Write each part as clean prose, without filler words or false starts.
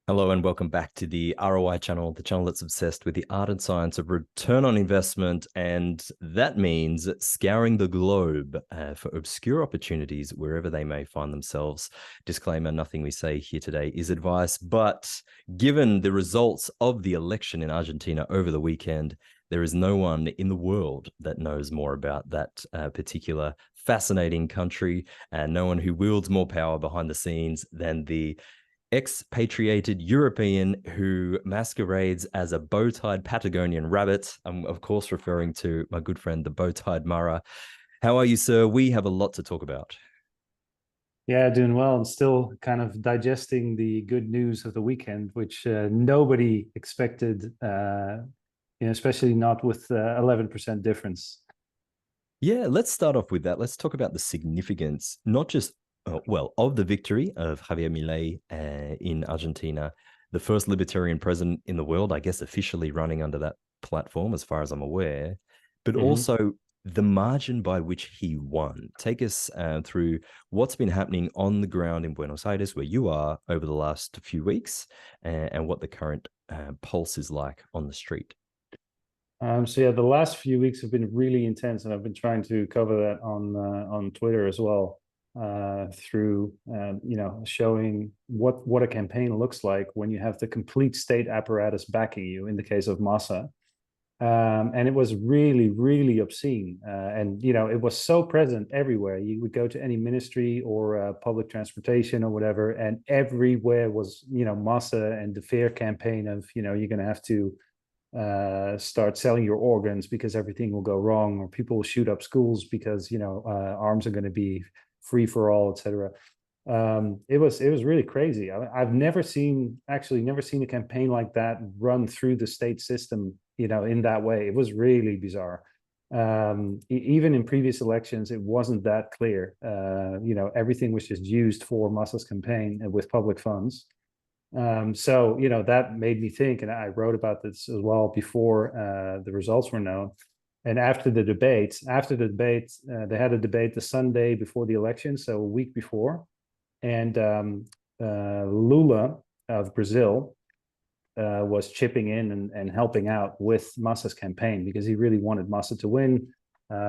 Hello and welcome back to the ROI channel, the channel that's obsessed with the art and science of return on investment. And that means scouring the globe for obscure opportunities wherever they may find themselves. Disclaimer, nothing we say here today is advice, but given the results of the election in Argentina over the weekend, there is no one in the world that knows more about that particular fascinating country, and no one who wields more power behind the scenes than the expatriated European who masquerades as a bow-tied Patagonian rabbit. I'm, of course, referring to my good friend, the bow-tied Mara. How are you, sir? We have a lot to talk about. Yeah, doing well and still kind of digesting the good news of the weekend, which nobody expected, especially not with 11% difference. Yeah, let's start off with that. Let's talk about the significance, not just, of the victory of Javier Milei in Argentina, the first libertarian president in the world, I guess, officially running under that platform, as far as I'm aware, but Mhm. also the margin by which he won. Take us through what's been happening on the ground in Buenos Aires, where you are, over the last few weeks, and what the current pulse is like on the street. So yeah, the last few weeks have been really intense, and I've been trying to cover that on Twitter as well, through showing what a campaign looks like when you have the complete state apparatus backing you. In the case of Massa, and it was really, really obscene. And it was so present everywhere. You would go to any ministry or public transportation or whatever, and everywhere was Massa and the fair campaign of you're going to have to start selling your organs because everything will go wrong, or people will shoot up schools because arms are going to be free for all, etc. It was really crazy. I've never seen a campaign like that run through the state system, in that way. It was really bizarre. Even in previous elections, it wasn't that clear. Everything was just used for Massa's campaign with public funds. So that made me think, and I wrote about this as well before the results were known. And after the debate, they had a debate the Sunday before the election, so a week before. And Lula of Brazil was chipping in and helping out with Massa's campaign because he really wanted Massa to win.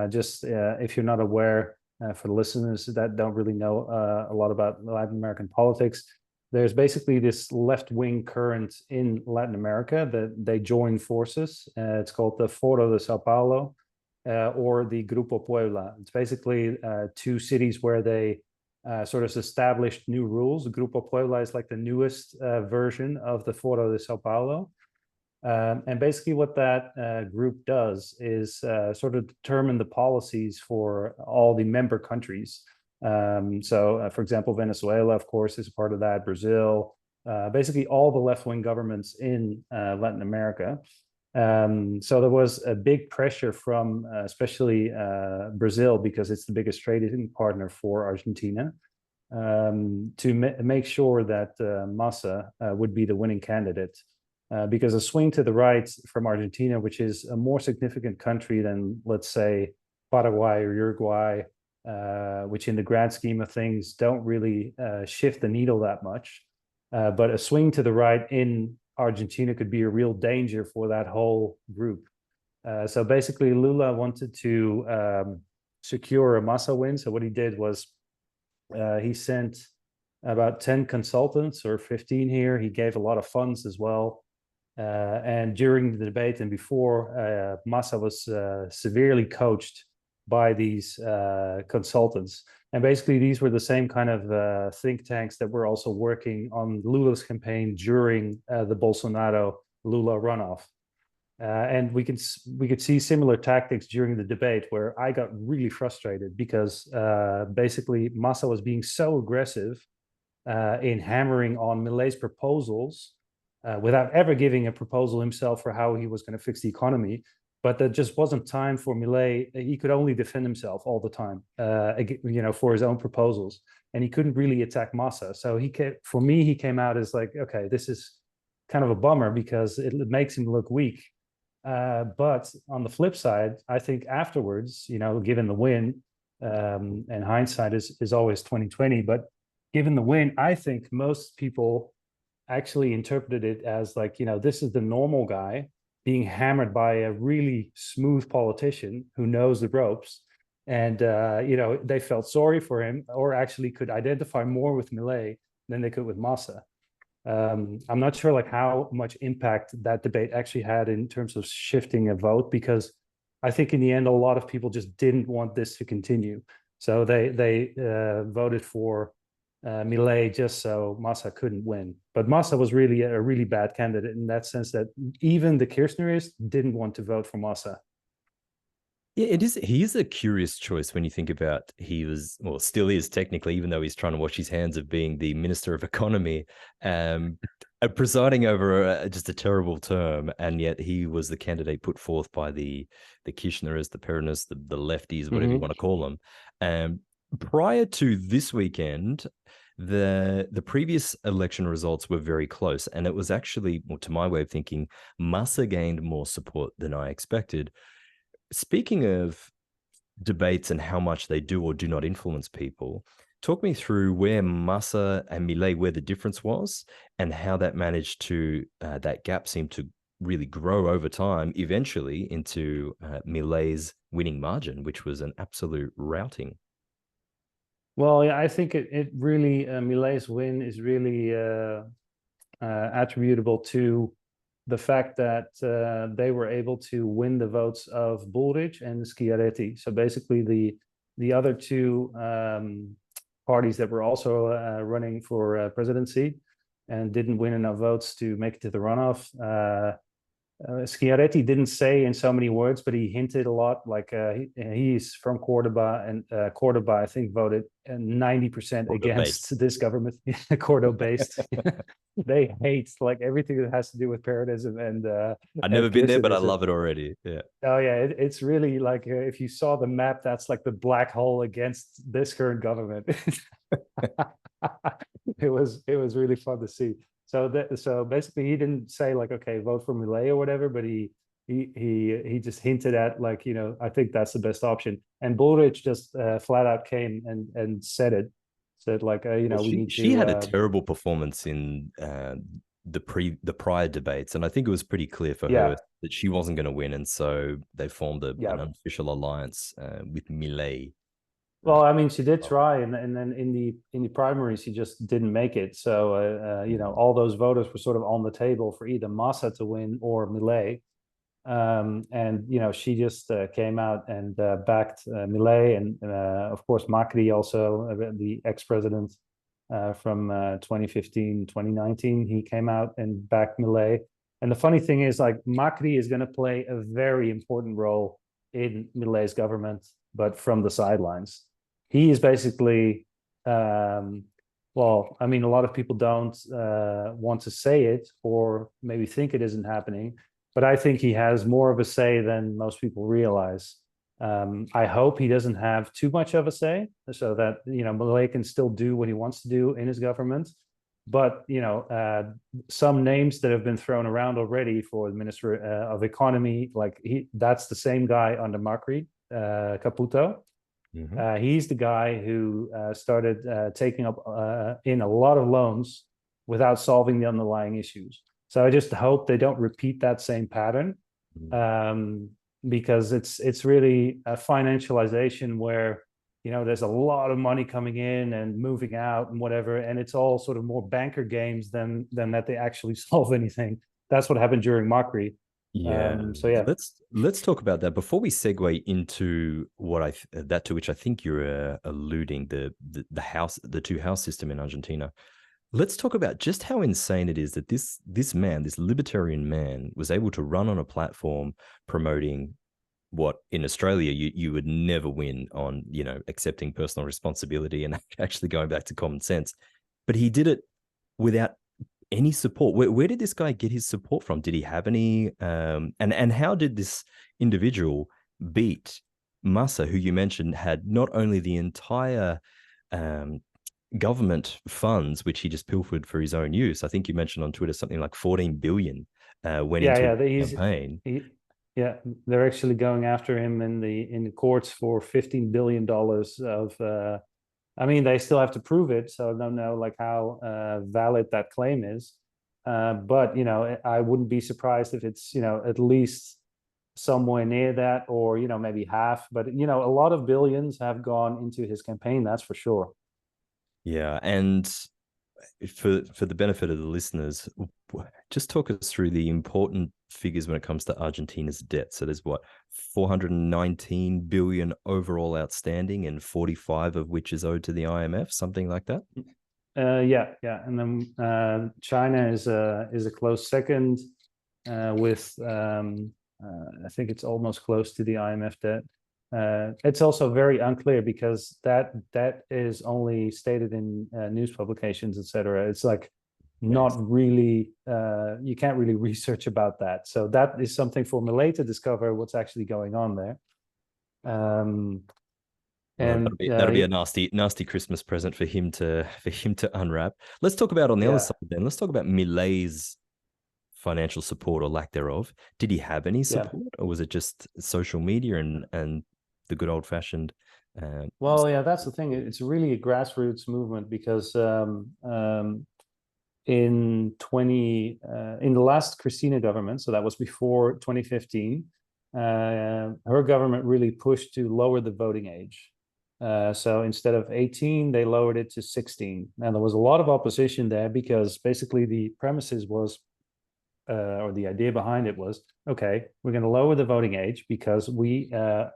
Just if you're not aware, for the listeners that don't really know a lot about Latin American politics, there's basically this left-wing current in Latin America that they join forces. It's called the Foro de Sao Paulo, or the Grupo Puebla. It's basically two cities where they sort of established new rules. Grupo Puebla is like the newest version of the Foro de Sao Paulo. And basically what that group does is sort of determine the policies for all the member countries. So, for example, Venezuela, of course, is a part of that, Brazil, basically all the left-wing governments in Latin America. So there was a big pressure from especially Brazil, because it's the biggest trading partner for Argentina, to make sure that Massa would be the winning candidate. Because a swing to the right from Argentina, which is a more significant country than, let's say, Paraguay or Uruguay, which in the grand scheme of things don't really shift the needle that much. But a swing to the right in Argentina could be a real danger for that whole group. So basically, Lula wanted to secure a Massa win. So what he did was he sent about 10 consultants, or 15 here. He gave a lot of funds as well. And during the debate and before, Massa was severely coached by these consultants. And basically, these were the same kind of think tanks that were also working on Lula's campaign during the Bolsonaro-Lula runoff. And we could see similar tactics during the debate, where I got really frustrated because basically Massa was being so aggressive in hammering on Milei's proposals without ever giving a proposal himself for how he was going to fix the economy. But there just wasn't time for Milei. He could only defend himself all the time, for his own proposals, and he couldn't really attack Massa. So for me, he came out as like, okay, this is kind of a bummer because it makes him look weak. But on the flip side, I think afterwards, given the win, and hindsight is always 2020, but given the win, I think most people actually interpreted it as like, this is the normal guy being hammered by a really smooth politician who knows the ropes. And, they felt sorry for him, or actually could identify more with Milei than they could with Massa. I'm not sure like how much impact that debate actually had in terms of shifting a vote, because I think in the end, a lot of people just didn't want this to continue. So they voted for Milei just so Massa couldn't win. But Massa was really a really bad candidate in that sense that even the Kirchnerists didn't want to vote for Massa. Yeah, it is. He is a curious choice when you think about he was, well, still is technically, even though he's trying to wash his hands of being the Minister of Economy, um, presiding over just a terrible term, and yet he was the candidate put forth by the Kirchnerists, the Peronists, the lefties, whatever you want to call them. Prior to this weekend, the previous election results were very close, and it was actually, well, to my way of thinking, Massa gained more support than I expected. Speaking of debates and how much they do or do not influence people, talk me through where Massa and Milei, where the difference was, and how that managed to, that gap seemed to really grow over time, eventually into Milei's winning margin, which was an absolute routing. Well, yeah, I think it really, Milei's win is really attributable to the fact that they were able to win the votes of Bullrich and Schiaretti. So basically, the other two parties that were also running for presidency and didn't win enough votes to make it to the runoff. Schiaretti didn't say in so many words, but he hinted a lot. Like he's from Cordoba, and Cordoba, I think, voted 90% against this government. Cordoba-based. They hate like everything that has to do with Peronism and. I've never been there, but I love it already. Yeah. Oh yeah, it's really like if you saw the map, that's like the black hole against this current government. It was really fun to see. So basically, he didn't say like, okay, vote for Milei or whatever, but he just hinted at like, I think that's the best option. And Bullrich just flat out came and said like, Well, we need she to. had a terrible performance in the prior debates, and I think it was pretty clear for her that she wasn't going to win, and so they formed an unofficial alliance with Milei. Well, I mean, she did try, and then in the primaries, she just didn't make it. So, all those voters were sort of on the table for either Massa to win or Milei. And she just came out and backed Milei, and of course Macri also, the ex-president from 2015, 2019. He came out and backed Milei. And the funny thing is, like, Macri is going to play a very important role in Milei's government, but from the sidelines. He is basically, well, I mean, a lot of people don't want to say it or maybe think it isn't happening, but I think he has more of a say than most people realize. I hope he doesn't have too much of a say, so that Milei can still do what he wants to do in his government. But some names that have been thrown around already for the Minister of Economy, like that's the same guy under Macri, Caputo. He's the guy who started taking up in a lot of loans without solving the underlying issues. So I just hope they don't repeat that same pattern, because it's really a financialization where there's a lot of money coming in and moving out and whatever, and it's all sort of more banker games than that they actually solve anything. That's what happened during Macri. Yeah. So yeah, let's talk about that before we segue into what that to which I think you're alluding, the two house system in Argentina. Let's talk about just how insane it is that this man, this libertarian man, was able to run on a platform promoting what in Australia you would never win on, accepting personal responsibility and actually going back to common sense. But he did it without any support. Where did this guy get his support from? Did he have any? And how did this individual beat Massa, who you mentioned had not only the entire government funds, which he just pilfered for his own use. I think you mentioned on Twitter something like 14 billion went into the campaign. They're actually going after him in the courts for $15 billion of. I mean, they still have to prove it, so I don't know like how valid that claim is. But I wouldn't be surprised if it's at least somewhere near that, or maybe half. But a lot of billions have gone into his campaign, that's for sure. Yeah, and for the benefit of the listeners, just talk us through the important figures when it comes to Argentina's debt. So there's what, 419 billion overall outstanding, and 45 of which is owed to the IMF, something like that. Yeah, and then China is a close second, with I think it's almost close to the IMF debt. It's also very unclear because that is only stated in news publications, etc. It's like not really, you can't really research about that. So that is something for Milei to discover what's actually going on there. And that'll be a nasty Christmas present for him to unwrap. Let's talk about on the other side then. Let's talk about Milei's financial support or lack thereof. Did he have any support, or was it just social media and the good old fashioned? Well, yeah, that's the thing. It's really a grassroots movement because in the last Cristina government, so that was before 2015, her government really pushed to lower the voting age. So instead of 18, they lowered it to 16. And there was a lot of opposition there because basically the premises was, or the idea behind it was, okay, we're going to lower the voting age because we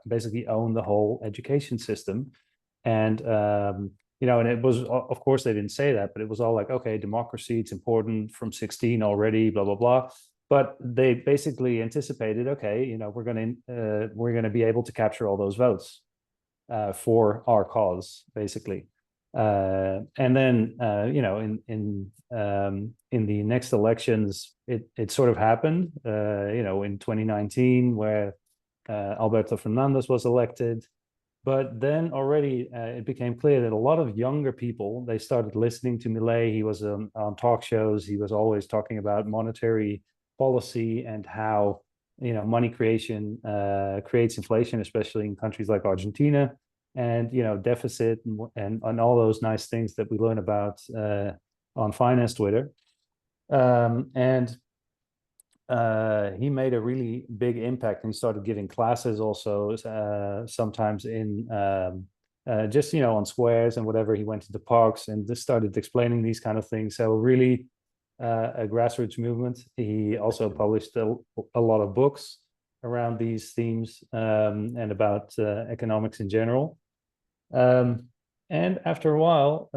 basically own the whole education system. And, and it was, of course, they didn't say that, but it was all like, okay, democracy, it's important from 16 already, blah, blah, blah. But they basically anticipated, okay, we're going to be able to capture all those votes for our cause, basically. And then in the next elections, it sort of happened. In 2019, where Alberto Fernandez was elected. But then already it became clear that a lot of younger people, they started listening to Milei. He was on talk shows. He was always talking about monetary policy and how money creation creates inflation, especially in countries like Argentina, and deficit and all those nice things that we learn about on finance Twitter. And he made a really big impact, and he started giving classes also, sometimes in just on squares and whatever. He went to the parks and just started explaining these kind of things. So really a grassroots movement. He also published a lot of books around these themes, and about economics in general. And after a while,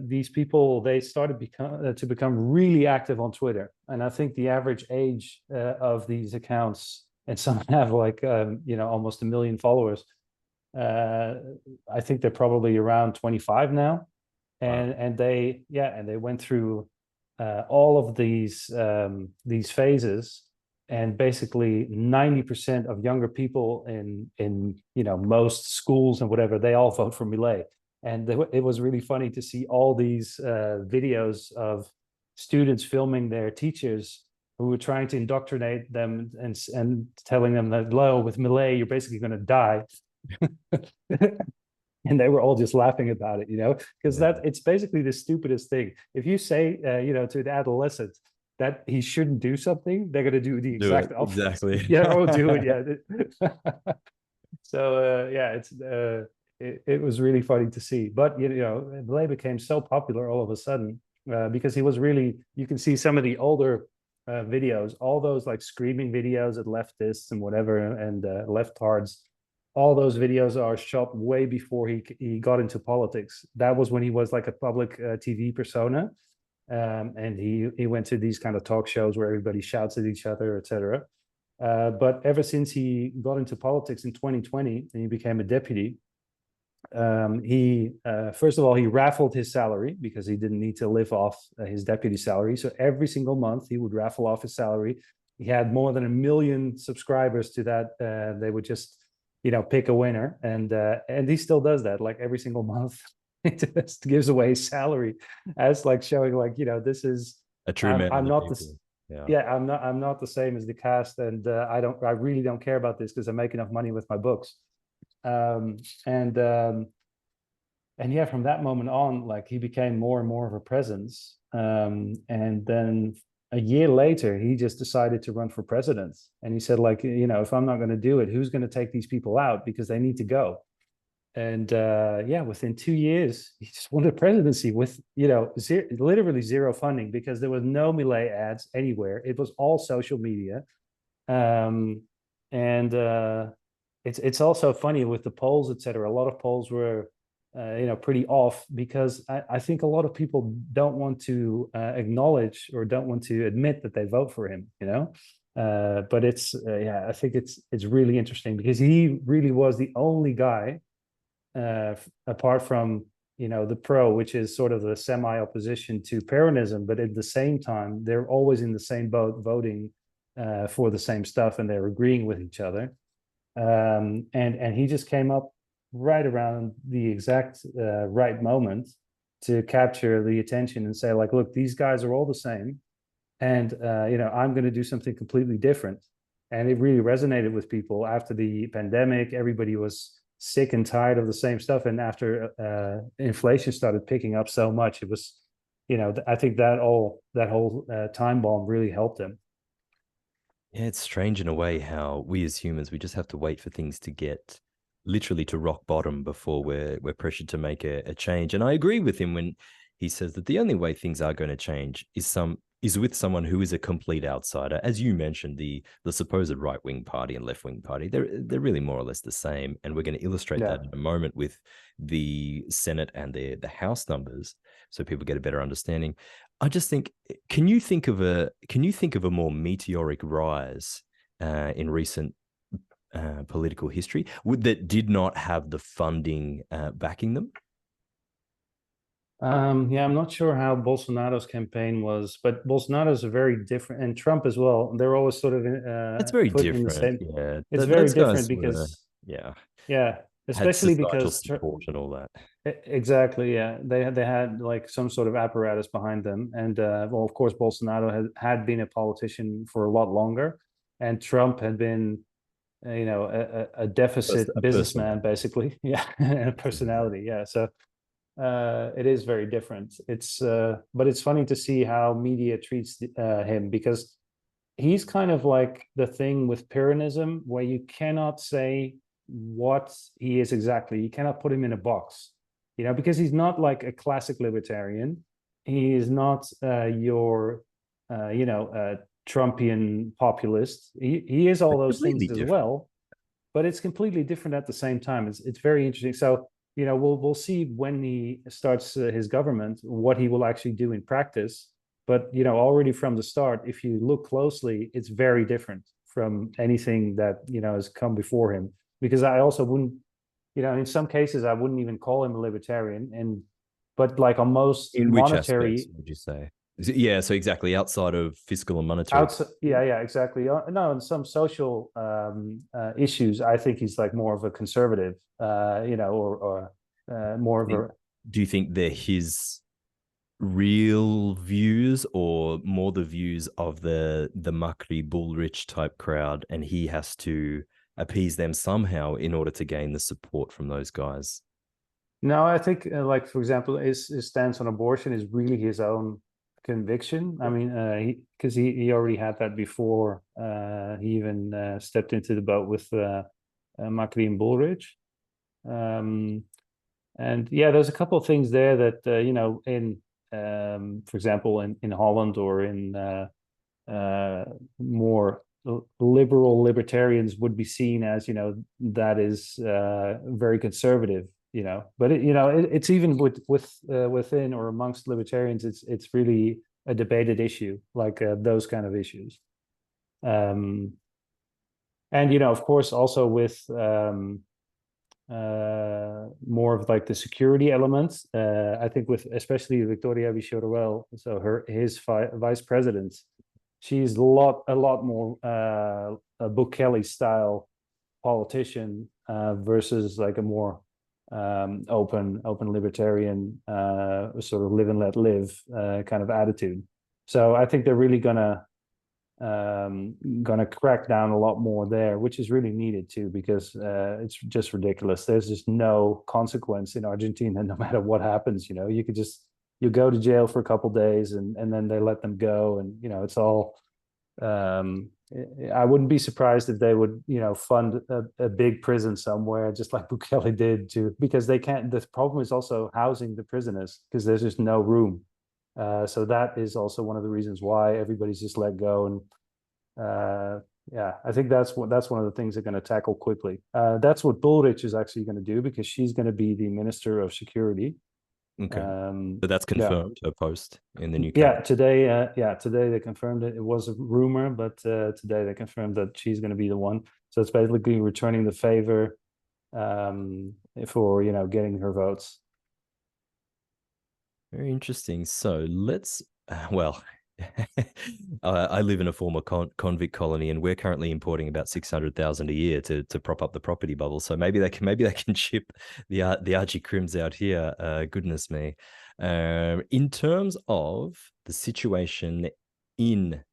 these people, they started to become really active on Twitter. And I think the average age of these accounts, and some have like almost 1 million followers. I think they're probably around 25 now. And wow. and they went through all of these phases, and basically 90% of younger people in most schools and whatever, they all vote for Milei. And it was really funny to see all these videos of students filming their teachers who were trying to indoctrinate them and telling them that, "Lo, with Milei, you're basically going to die." And they were all just laughing about it, because it's basically the stupidest thing. If you say, to an adolescent that he shouldn't do something, they're going to do the exact opposite. Exactly. Do it. Yeah. So it was really funny to see. But Milei became so popular all of a sudden because he was really. You can see some of the older videos, all those like screaming videos at leftists and whatever, and leftards. All those videos are shot way before he got into politics. That was when he was like a public TV persona, and he went to these kind of talk shows where everybody shouts at each other, etc. But ever since he got into politics in 2020 and he became a deputy, he first of all, he raffled his salary because he didn't need to live off his deputy salary. So every single month he would raffle off his salary. He had more than 1 million subscribers to that. They would just pick a winner, and he still does that like every single month. He just gives away his salary as like showing like this is a true man. I'm not I'm not the same as the cast, and I really don't care about this because I make enough money with my books. And yeah, from that moment on, like he became more and more of a presence. And then a year later, he just decided to run for president. And he said, like, if I'm not going to do it, who's going to take these people out because they need to go? And yeah, within 2 years, he just won the presidency with, literally zero funding because there was no Milei ads anywhere. It was all social media. Um, and it's also funny with the polls, etc. A lot of polls were pretty off because I think a lot of people don't want to acknowledge or don't want to admit that they vote for him, but it's yeah, I think it's really interesting because he really was the only guy apart from the pro, which is sort of the semi-opposition to Peronism, but at the same time they're always in the same boat voting for the same stuff and they're agreeing with each other. And he just came up right around the exact right moment to capture the attention and say, like, look, these guys are all the same, and I'm going to do something completely different. And it really resonated with people after the pandemic. Everybody was sick and tired of the same stuff, and after inflation started picking up so much, it was, I think that whole time bomb really helped him. Yeah, it's strange in a way how we as humans, we just have to wait for things to get literally to rock bottom before we're pressured to make a change. And I agree with him when he says that the only way things are going to change is with someone who is a complete outsider. As you mentioned, the supposed right wing party and left wing party, they're really more or less the same. And we're going to illustrate Yeah. that in a moment with the Senate and the House numbers, so people get a better understanding. I just think, can you think of a more meteoric rise in recent political history that did not have the funding backing them? Yeah, I'm not sure how Bolsonaro's campaign was, but Bolsonaro's a very different, and Trump as well. They're always sort of That's very put in the different. same. Yeah, It's very those different guys were, because, yeah, yeah, had especially societal because support and all that. exactly, yeah, they had like some sort of apparatus behind them, and well, of course, Bolsonaro had been a politician for a lot longer, and Trump had been a deficit A businessman personality. basically, yeah, and a Yeah. personality, yeah. So it is very different. But it's funny to see how media treats him because he's kind of like the thing with Peronism where you cannot say what he is exactly. You cannot put him in a box, because he's not like a classic libertarian. He is not your, Trumpian populist. He is all But those completely things as different. well, but it's completely different at the same time. It's very interesting. So we'll see when he starts his government what he will actually do in practice. But already from the start, if you look closely, it's very different from anything that has come before him. Because I also wouldn't, in some cases, I wouldn't even call him a libertarian. But like on most In which aspects monetary would you say? Yeah, so exactly outside of fiscal and monetary. outside, yeah, exactly. No, in some social issues, I think he's like more of a conservative, or more of a. Do you think they're his real views or more the views of the Macri Bullrich type crowd, and he has to appease them somehow in order to gain the support from those guys? No, I think, like for example, his stance on abortion is really his own conviction. I mean, because he already had that before he even stepped into the boat with Macri and Bullrich. Um, And yeah, there's a couple of things there that in for example, in Holland or in more liberal libertarians would be seen as that is very conservative. But it's even within or amongst libertarians, it's really a debated issue, like those kind of issues. Um, and of course, also with more of like the security elements. I think with especially Victoria Villarroel, so his vice president, she's a lot more a Bukele style politician versus like a more open libertarian sort of live and let live kind of attitude. So I think they're really gonna crack down a lot more there, which is really needed too, because it's just ridiculous. There's just no consequence in Argentina, no matter what happens. You could just you go to jail for a couple days, and then they let them go, and it's all. I wouldn't be surprised if they would, fund a big prison somewhere, just like Bukele did, because they can't. The problem is also housing the prisoners because there's just no room. So that is also one of the reasons why everybody's just let go. And yeah, I think that's one of the things they're going to tackle quickly. That's what Bullrich is actually going to do, because she's going to be the Minister of Security. Okay. So that's Yeah. confirmed, her post in the new Yeah, cabinet. today they confirmed it. It was a rumor, but today they confirmed that she's going to be the one. So it's basically returning the favor for getting her votes. Very interesting. So let's, well, I live in a former convict colony, and we're currently importing about 600,000 a year to prop up the property bubble. So maybe they can ship the Archie Crims out here. Goodness me. In terms of the situation in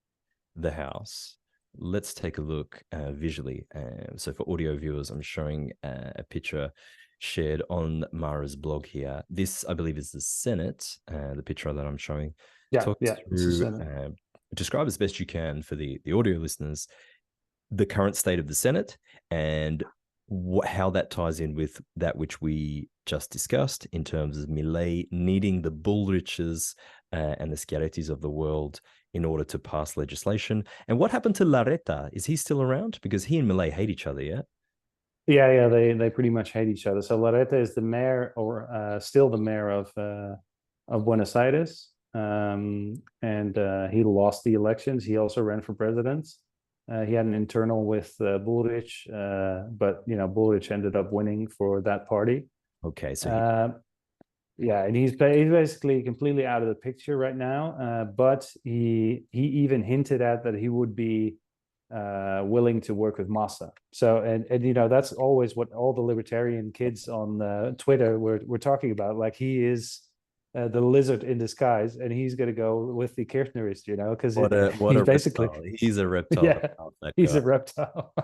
the house, let's take a look visually. So for audio viewers, I'm showing a picture shared on Mara's blog here. This, I believe, is the Senate, the picture that I'm showing. Yeah, Talk yeah, it's the through, Senate. describe as best you can for the audio listeners the current state of the Senate and how that ties in with that which we just discussed in terms of Milei needing the Bullriches and the Schiarettis of the world in order to pass legislation. And what happened to Larreta? Is he still around? Because he and Milei hate each other, yeah? Yeah, they pretty much hate each other. So Larreta is the mayor, or still the mayor of Buenos Aires, and he lost the elections. He also ran for president. He had an internal with Bullrich, but Bullrich ended up winning for that party. Okay, so Yeah, and he's basically completely out of the picture right now. But he even hinted at that he would be willing to work with Massa. So and that's always what all the libertarian kids on Twitter were talking about. Like, he is the lizard in disguise, and he's going to go with the Kirchnerist, because what he's a basically reptile. He's a reptile. yeah, That he's guy. a reptile,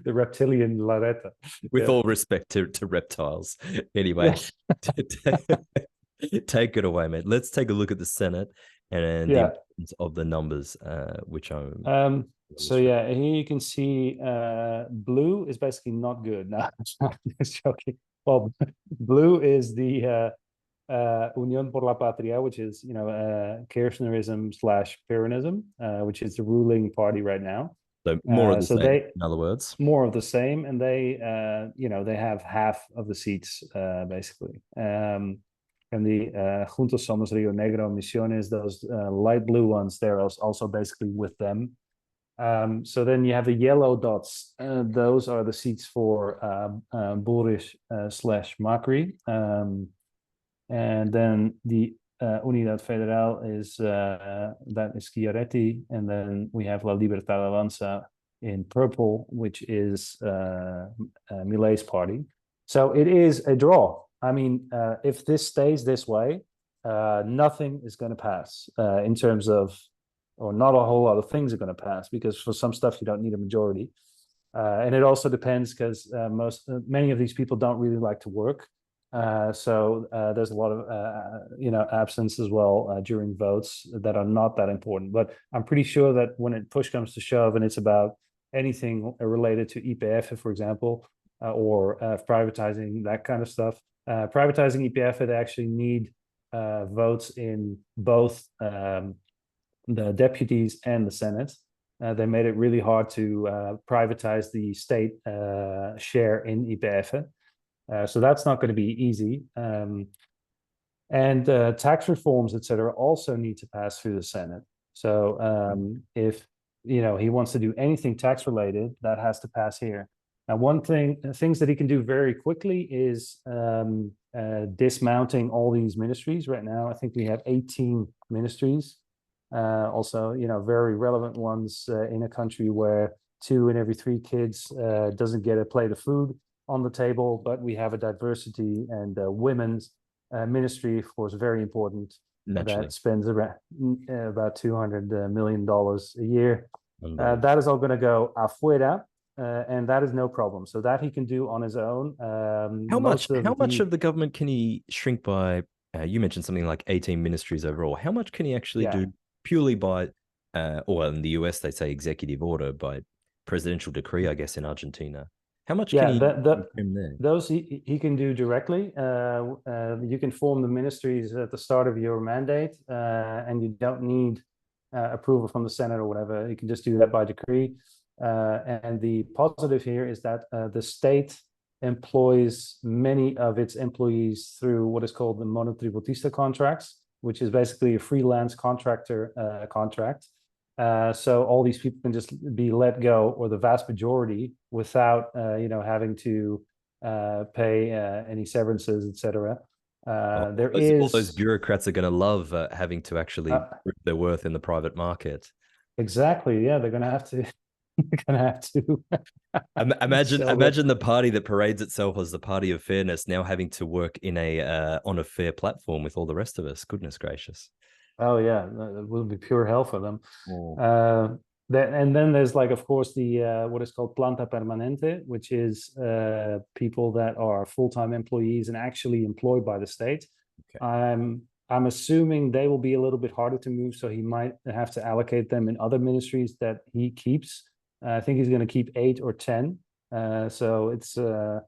the reptilian Larreta. With Yeah. all respect to reptiles. Anyway, Yeah. take it away, mate. Let's take a look at the Senate and the Yeah. importance of the numbers, which I'm So yeah, here you can see blue is basically not good. No, I'm just joking. Well, blue is the Unión por la Patria, which is Kirchnerism slash Peronism, which is the ruling party right now. so more of the So same, they in other words. more of the same, and they they have half of the seats basically. And the Juntos Somos Rio Negro, Misiones, those light blue ones, they're also basically with them. So then you have the yellow dots. Those are the seats for Bullrich slash Macri. And then the Unidad Federal is that is Schiaretti, and then we have La Libertad Avanza in purple, which is Milei's party. So it is a draw. I mean, if this stays this way, nothing is going to pass in terms of, or not a whole lot of things are going to pass, because for some stuff you don't need a majority. And it also depends, because many of these people don't really like to work. So there's a lot of absence as well during votes that are not that important. But I'm pretty sure that when push comes to shove, and it's about anything related to YPF, for example, or privatizing that kind of stuff, privatizing YPF, they actually need votes in both the deputies and the Senate. They made it really hard to privatize the state share in YPF. So that's not going to be easy. And tax reforms, etc., also need to pass through the Senate. So if he wants to do anything tax related, that has to pass here. Now, things that he can do very quickly is dismounting all these ministries. Right now, I think we have 18 ministries. Also, very relevant ones in a country where 2 in every 3 kids doesn't get a plate of food on the table, but we have a diversity and women's ministry, of course, very important. Naturally. That spends about $200 million a year. That is all going to go afuera, and that is no problem. So that he can do on his own. How much of the government can he shrink by You mentioned something like 18 ministries overall. How much can he actually Yeah. do purely by, or in the US, they say executive order, by presidential decree, I guess, in Argentina? How much can Yeah, he trim there? those he can do directly. You can form the ministries at the start of your mandate, and you don't need approval from the Senate or whatever. You can just do that by decree. And the positive here is that the state employs many of its employees through what is called the monotributista contracts, which is basically a freelance contractor contract. So all these people can just be let go, or the vast majority, without having to pay any severances, etc. There All those is bureaucrats are going to love having to actually uh, prove their worth in the private market. exactly, yeah, they're going to have to they're going to have to Imagine, sell the. imagine the party that parades itself as the party of fairness now having to work in a on a fair platform with all the rest of us. Goodness gracious. Oh yeah, it will be pure hell for them. Oh. Uh, and then there's, like, of course, the what is called planta permanente, which is people that are full-time employees and actually employed by the state. Okay. I'm assuming they will be a little bit harder to move, so he might have to allocate them in other ministries that he keeps. I think he's going to keep 8 or 10. So it's I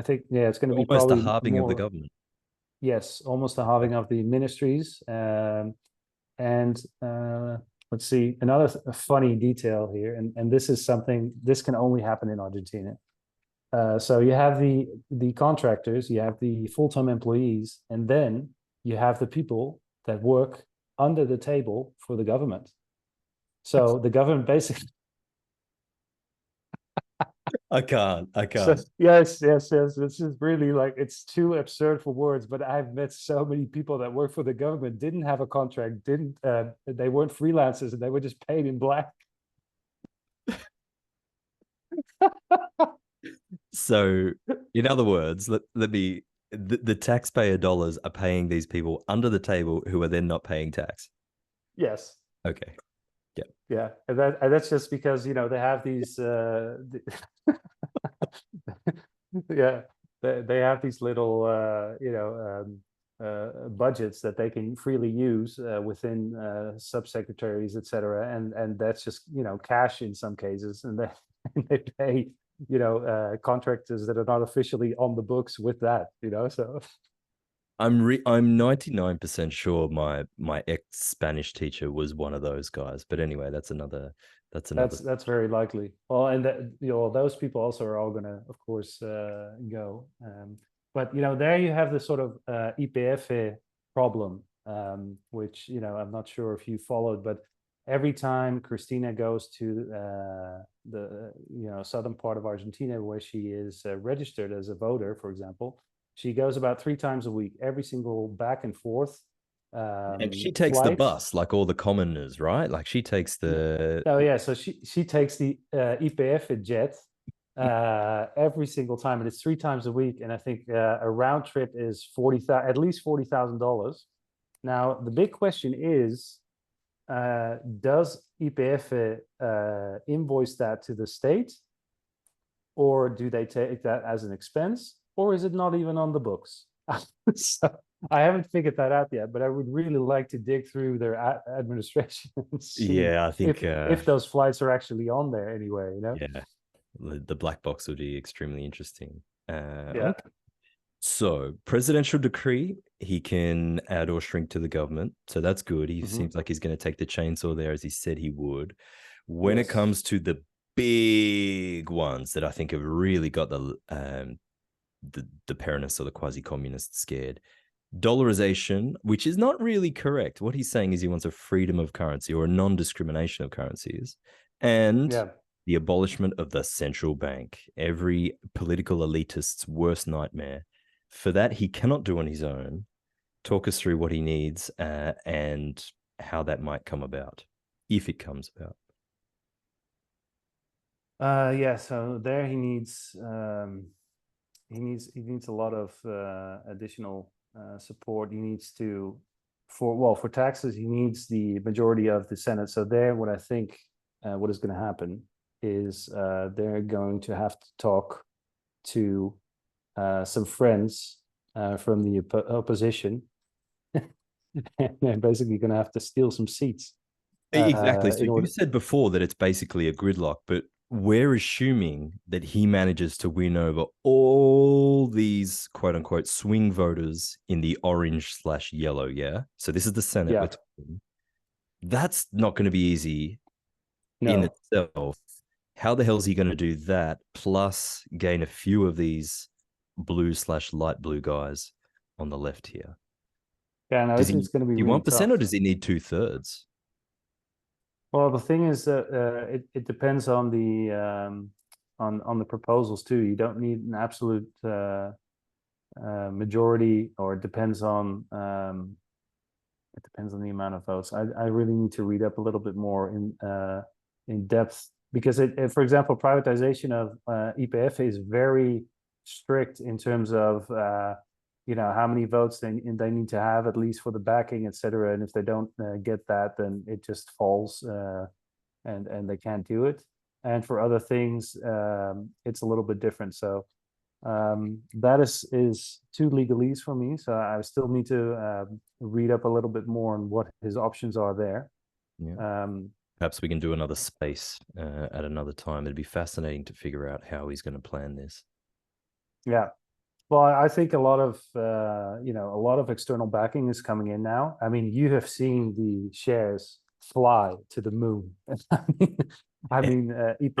think, yeah, it's going to be Almost a probably halving of the more. government. Yes, almost a halving of the ministries. And let's see, another funny detail here, and this is something, this can only happen in Argentina. So you have the contractors, you have the full-time employees, and then you have the people that work under the table for the government. So the government basically. I can't. I So can't. yes, yes, yes. This is really, like, it's too absurd for words. But I've met so many people that work for the government, didn't have a contract, didn't they weren't freelancers, and they were just paid in black. So, in other words, let me the taxpayer dollars are paying these people under the table who are then not paying tax. Yes. Okay. Yeah. Yeah, and that's just because they have these yeah, they have these little budgets that they can freely use within subsecretaries, etc. And that's just cash in some cases, and they and they pay contractors that are not officially on the books with that. So I'm 99% sure my ex Spanish teacher was one of those guys. But anyway, that's another. that's very likely. Well, and those people also are all going to, of course, go. But there you have the sort of YPF problem, which I'm not sure if you followed, but every time Christina goes to the southern part of Argentina, where she is registered as a voter, for example, she goes about 3 times a week, every single back and forth And she takes the flight. bus like all the commoners, right? Like she takes No. the. Oh yeah, so she takes the YPF jet every single time, and it's 3 times a week. And I think a round trip is at least $40,000. Now the big question is, does YPF invoice that to the state, or do they take that as an expense, or is it not even on the books? So I haven't figured that out yet, but I would really like to dig through their administration and see Yeah, I think if those flights are actually on there anyway. yeah, the black box would be extremely interesting. Yeah. Okay. So, presidential decree, he can add or shrink to the government. So that's good. He Mm-hmm. seems like he's going to take the chainsaw there as he said he would. When it Yes. comes to the big ones that I think have really got the Peronists or the quasi-communists scared, dollarization, which is not really correct. What he's saying is he wants a freedom of currency or a non-discrimination of currencies, and Yeah. the abolishment of the central bank, every political elitist's worst nightmare. For that, he cannot do on his own. Talk us through what he needs and how that might come about, if it comes about. Yeah. So there he needs a lot of additional support. He needs to, for taxes, he needs the majority of the Senate. So there, what I think what is going to happen is they're going to have to talk to some friends from the opposition, and they're basically going to have to steal some seats Exactly. So in you order. said before that it's basically a gridlock, but we're assuming that he manages to win over all these quote unquote swing voters in the orange/yellow. Yeah. So this is the Senate we're Yeah, talking. That's not going to be easy in no, itself. How the hell is he going to do that? Plus gain a few of these blue/light blue guys on the left here. yeah, no, Does he it's going to be do you really want percent or tough. does he need 2/3? Well, the thing is that it depends on the proposals too. You don't need an absolute majority, or it depends on the amount of votes. I really need to read up a little bit more in depth, because for example, privatization of YPF is very strict in terms of how many votes they need to have at least for the backing, etc. And if they don't get that, then it just falls, and they can't do it. And for other things, it's a little bit different. So that is too legalese for me. So I still need to read up a little bit more on what his options are there. Yeah. Um, Perhaps we can do another space at another time. It'd be fascinating to figure out how he's going to plan this. yeah. Well, I think a lot of external backing is coming in now. I mean, you have seen the shares fly to the moon. YPF, I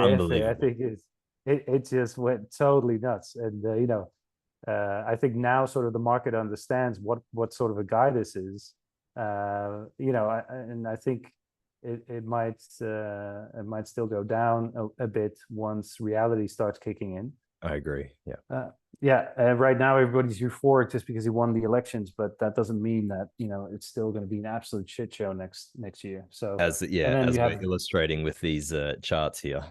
Unbelievable. think it just went totally nuts. And I think now sort of the market understands what sort of a guy this is. And I think it might still go down a bit once reality starts kicking in. I agree. Yeah. Yeah, right now everybody's euphoric just because he won the elections, but that doesn't mean that it's still going to be an absolute shit show next year. So, As and then as you we're have illustrating with these charts here.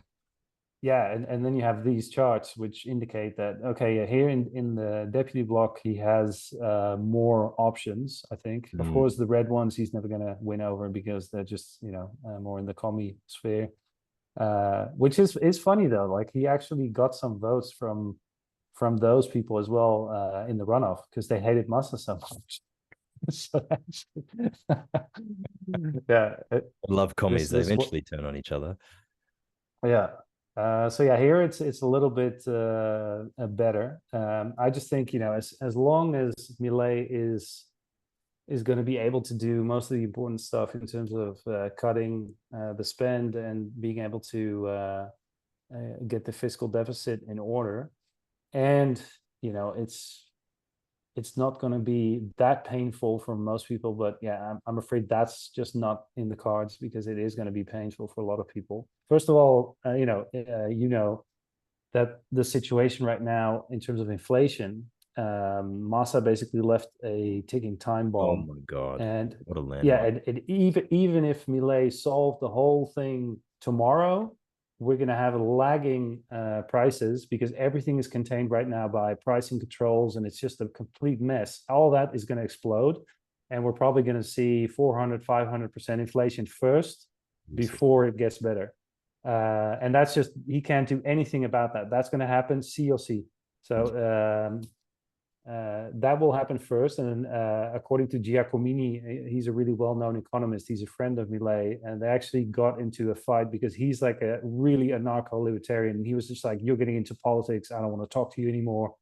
yeah, and then you have these charts which indicate that okay, yeah, here in the deputy block he has more options. I think, of Mm. course, the red ones he's never going to win over because they're just more in the commie sphere. Which is funny though. Like he actually got some votes from those people as well in the runoff because they hated Massa so much. So yeah, I love commies. They this what eventually turn on each other. yeah. So yeah, here it's a little bit better. I just think as long as Milei is going to be able to do most of the important stuff in terms of cutting the spend and being able to get the fiscal deficit in order, and it's not going to be that painful for most people, but yeah, I'm afraid that's just not in the cards because it is going to be painful for a lot of people. First of all, that the situation right now in terms of inflation, Massa basically left a ticking time Oh bomb, my God. and What a yeah, landmine. and even if Millet solved the whole thing tomorrow, we're going to have lagging prices because everything is contained right now by pricing controls, and it's just a complete mess. All that is going to explode, and we're probably going to see 400, 500% inflation first Easy. before it gets better. And that's just, he can't do anything about that. That's going to happen, C or C. So that will happen first. And according to Giacomini, he's a really well-known economist. He's a friend of Milei, and they actually got into a fight because he's like a really anarcho-libertarian. And he was just like, "You're getting into politics. I don't want to talk to you anymore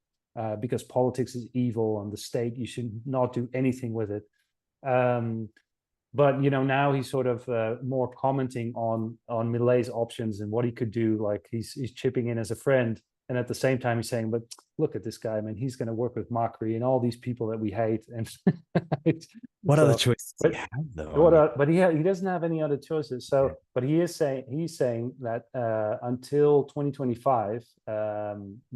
because politics is evil and the state. You should not do anything with it." But now he's sort of more commenting on Millet's options and what he could do. Like he's chipping in as a friend, and at the same time he's saying, "But look at this guy, man. He's going to work with Macri and all these people that we hate." And What other so, choices do you but have though? I mean, but he doesn't have any other choices. yeah. So, but he's saying that until 2025,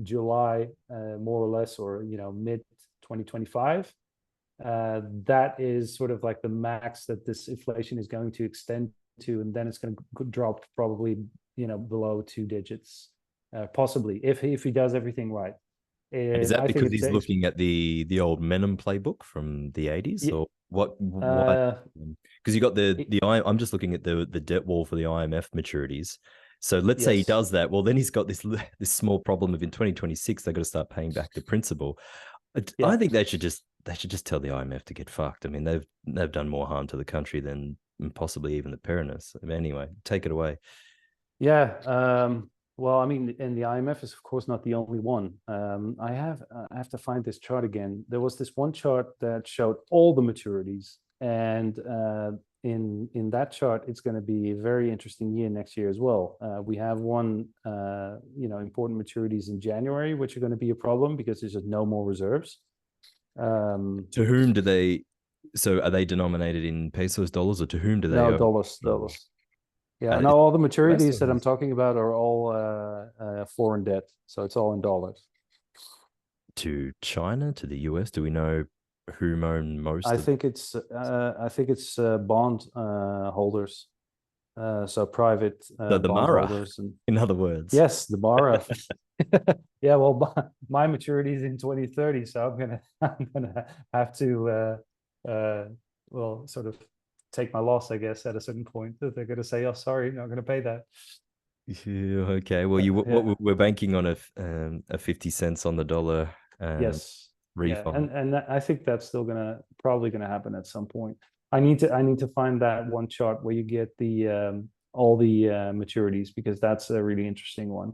July, more or less, or mid 2025. That is sort of like the max that this inflation is going to extend to, and then it's going to drop probably below 2 digits, possibly if he does everything right. And is And that I think because he's looking at the old Menem playbook from the 80s, or what? Why? uh, Because you got it, I'm just looking at the debt wall for the IMF maturities. So let's say he yes, does that. Well, then he's got this small problem of in 2026 they've got to start paying back the principal. I yeah, think they should just just tell the IMF to get fucked. I mean, they've done more harm to the country than possibly even the Pyrenees. Anyway, take it away. Yeah. Well, I mean, and the IMF is of course not the only one. I have to find this chart again. There was this one chart that showed all the maturities, and in that chart, it's going to be a very interesting year next year as well. We have one, important maturities in January, which are going to be a problem because there's just no more reserves. To whom do they? So are they denominated in pesos, dollars, or to whom do they No, owe? dollars. Yeah, It's no, all the US maturities or that I'm is talking about are all foreign debt, so it's all in dollars. to China, to the US? Do we know whom own most I of think it's bond holders, so private the bond Mara? holders, and In other words, yes, the Mara. Yeah, well, my maturity is in 2030, so I'm gonna have to well, sort of take my loss, I guess, at a certain point. That they're gonna say, "Oh, sorry, not gonna pay that." yeah, okay. Well, Yeah. we're banking on a 50 cents on the dollar Yes. Yeah, refund. and I think that's still probably gonna happen at some point. I need to find that one chart where you get the all the maturities, because that's a really interesting one.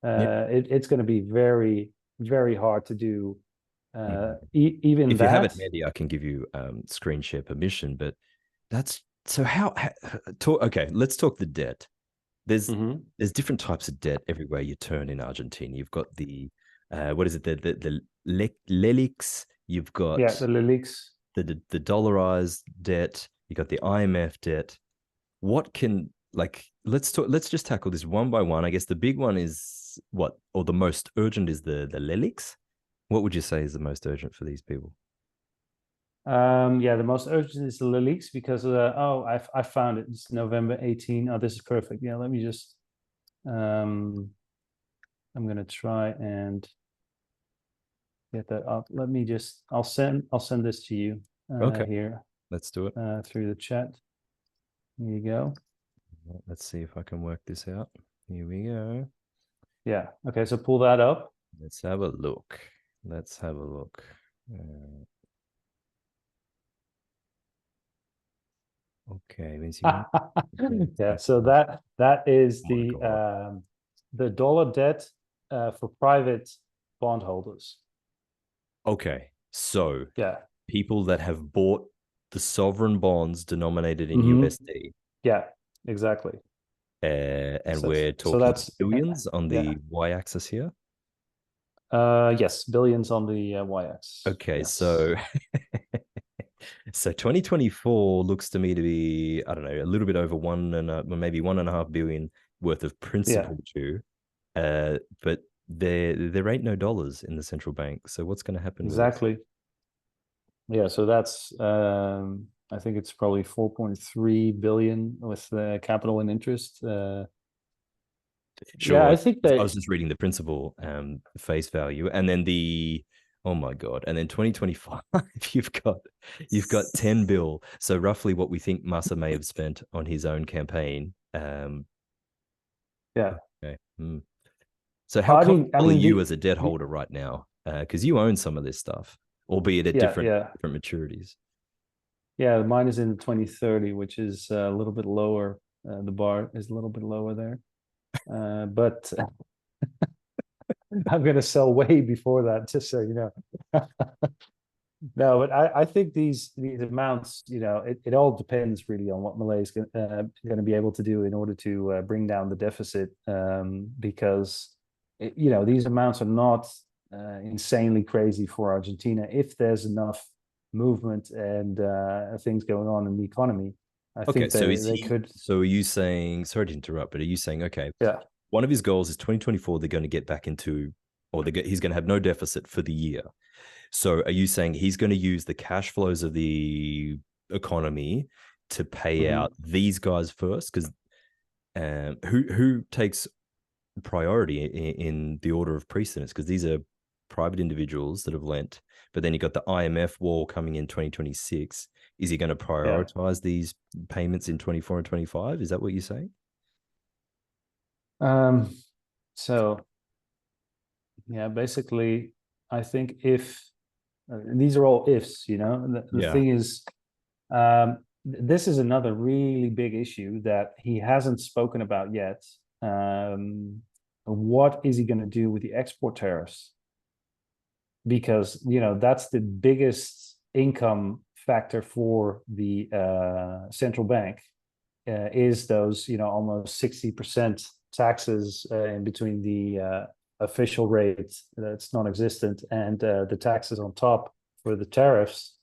Yep. It's going to be very, very hard to do. Mhm. Even If you have it that. handy, I can give you screen share permission. But that's so how talk. Okay, let's talk the debt. There's Mhm. there's different types of debt everywhere you turn in Argentina. You've got the what is it? The LELIX. You've Yeah, got the Liliques. the dollarized debt. You got the IMF debt. What can like let's talk. Let's just tackle this one by one. I guess the big one is what, or the most urgent is the LELIX. What would you say is the most urgent for these people? Yeah, the most urgent is the Liliques because I found it. It's November 18. Oh, this is perfect. Yeah, let me just um I'm gonna try and get that up. Let me just I'll send this to you Okay, here let's do it. through the chat. Here you go. Let's see if I can work this out. Here we go. Yeah. Okay, so pull that up. Let's have a look. Let's have a look. Uh, okay, means you want. Yeah, so that is Oh my God. the dollar debt for private bondholders. Okay, so Yeah. people that have bought the sovereign bonds denominated in Hmm. USD, Yeah, exactly. and So we're so talking that's billions on yeah. the y-axis here. Yes, billions on the y-axis. Okay, Yes. so so 2024 looks to me to be, I don't know, a little bit over well, maybe 1.5 billion worth of Yeah, principal due. But there ain't no dollars in the central bank. So what's going to happen with this? exactly. Yeah, so that's I think it's probably 4.3 billion with capital and interest. Yeah, Sure. I think I that was just reading the principal face value, and then the oh my god, and then 2025 you've got 10 bill. So roughly what we think Massa may have spent on his own campaign. yeah. Okay. So how I comfortable are mean you as a debt the holder right now? Because you own some of this stuff, albeit at yeah, different yeah. different maturities. Yeah, mine is in 2030, which is a little bit lower. The bar is a little bit lower there. But I'm going to sell way before that, just so you know. No, but I think these amounts, it all depends really on what Malay is going to be able to do in order to bring down the deficit, because these amounts are not insanely crazy for Argentina if there's enough movement and things going on in the economy. I Okay, think so is they he? could, So are you saying? Sorry to interrupt, but are you saying okay? yeah. One of his goals is 2024. They're going to get back into, or he's going to have no deficit for the year. So are you saying he's going to use the cash flows of the economy to pay Mhm. out these guys first? Because who takes priority in the order of precedence? Because these are private individuals that have lent, but then you got the IMF wall coming in 2026. Is he going to Yeah. prioritize these payments in 24 and 25? Is that what you're saying? Um, so yeah, basically, I think if these are all ifs, you know. The Yeah. thing is, this is another really big issue that he hasn't spoken about yet. What is he going to do with the export tariffs? Because, you know, that's the biggest income factor for the central bank, is those, you know, almost 60% taxes in between the official rate that's non-existent and the taxes on top for the tariffs.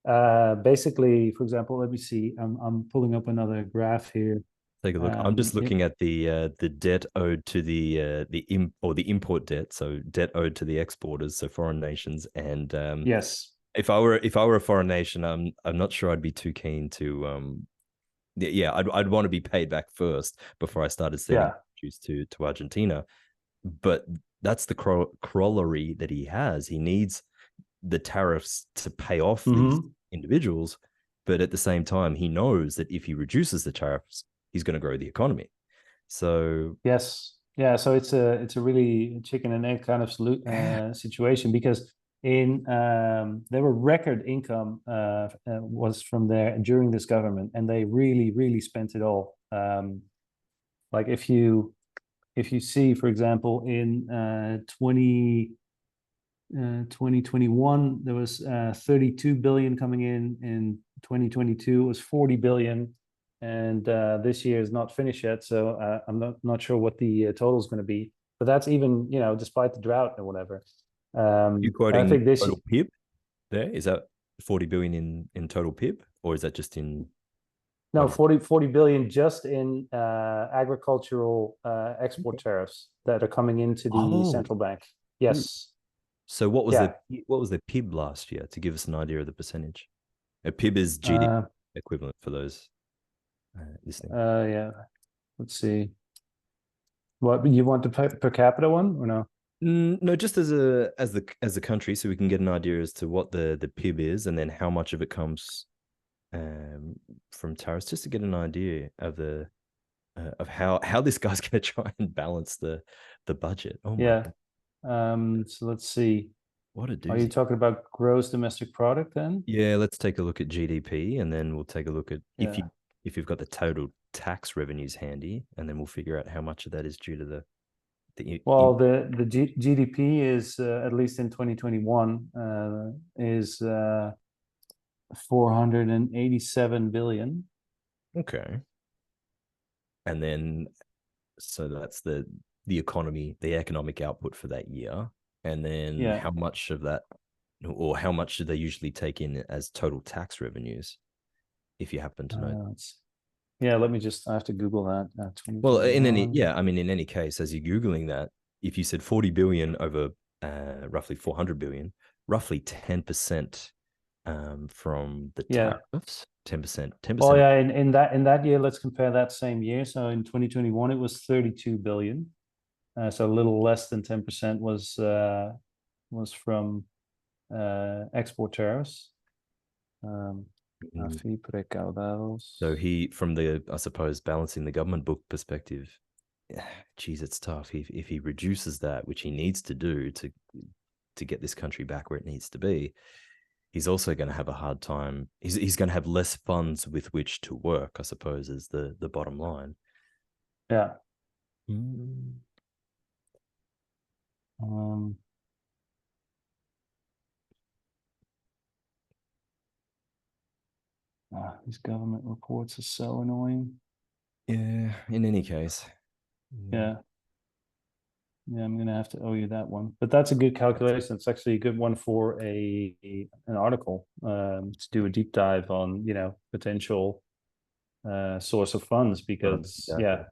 Basically, for example, let me see. I'm pulling up another graph here. Take a look. I'm just looking at the debt owed to the import debt, so debt owed to the exporters, so foreign nations. And Yes. if I were a foreign nation, I'm not sure I'd be too keen to yeah, I'd want to be paid back first before I started sending Yeah. issues to Argentina. But that's the corollary that he has. He needs the tariffs to pay off these Mm-hmm. individuals, but at the same time, he knows that if he reduces the tariffs, he's going to grow the economy. So Yes. Yeah. So it's a really chicken and egg kind of situation, because in there were record income was from there during this government, and they really spent it all. Like if you see, for example, in 2021, there was 32 billion coming in 2022 was 40 billion, and this year is not finished yet, so I'm not sure what the total is going to be, but that's even, you know, despite the drought or whatever. you I quoting think this, total PIB there? Is that 40 billion in total PIB, or is that just in no, what is 40 billion just in agricultural export it? tariffs that are coming into the Oh, central bank. mm. Yes. So Yeah. what was the PIB last year to give us an idea of the percentage? A PIB is GDP uh equivalent for those listening. yeah, let's see. What you want, the per capita one or no? No, just as a country, so we can get an idea as to what the PIB is, and then how much of it comes um, from tariffs, just to get an idea of how this guy's going to try and balance the budget. Oh my Yeah. god, So let's see. what a Are you doozy! talking about gross domestic product then? Yeah, let's take a look at GDP, and then we'll take a look at Yeah. if you've got the total tax revenues handy, and then we'll figure out how much of that is due to the Well, the GDP is at least in 2021 is 487 billion. okay, and then so that's the economy, the economic output for that year, and then Yeah. how much of that, or how much do they usually take in as total tax revenues, if you happen to know? Yeah, let me just, I have to Google that. Well, in any, 2021. yeah, I mean, in any case, as you're googling that, if you said 40 billion over roughly 400 billion, roughly 10% from the Yeah. tariffs, 10%, Well, 10%. yeah, in that year, let's compare that same year. So in 2021, it was 32 billion. So a little less than 10% was from export tariffs. Así recaudados. So he, from the, I suppose, balancing the government book perspective, geez, it's tough. If he reduces that, which he needs to do to get this country back where it needs to be, he's also going to have a hard time. He's going to have less funds with which to work, I suppose, is the bottom line. Yeah. Mm. Um, these government reports are so annoying. Yeah. In any case, yeah. Yeah. Yeah, I'm gonna have to owe you that one. But that's a good calculation. It's actually a good one for an article to do a deep dive on, you know, potential source of funds, because Exactly. yeah,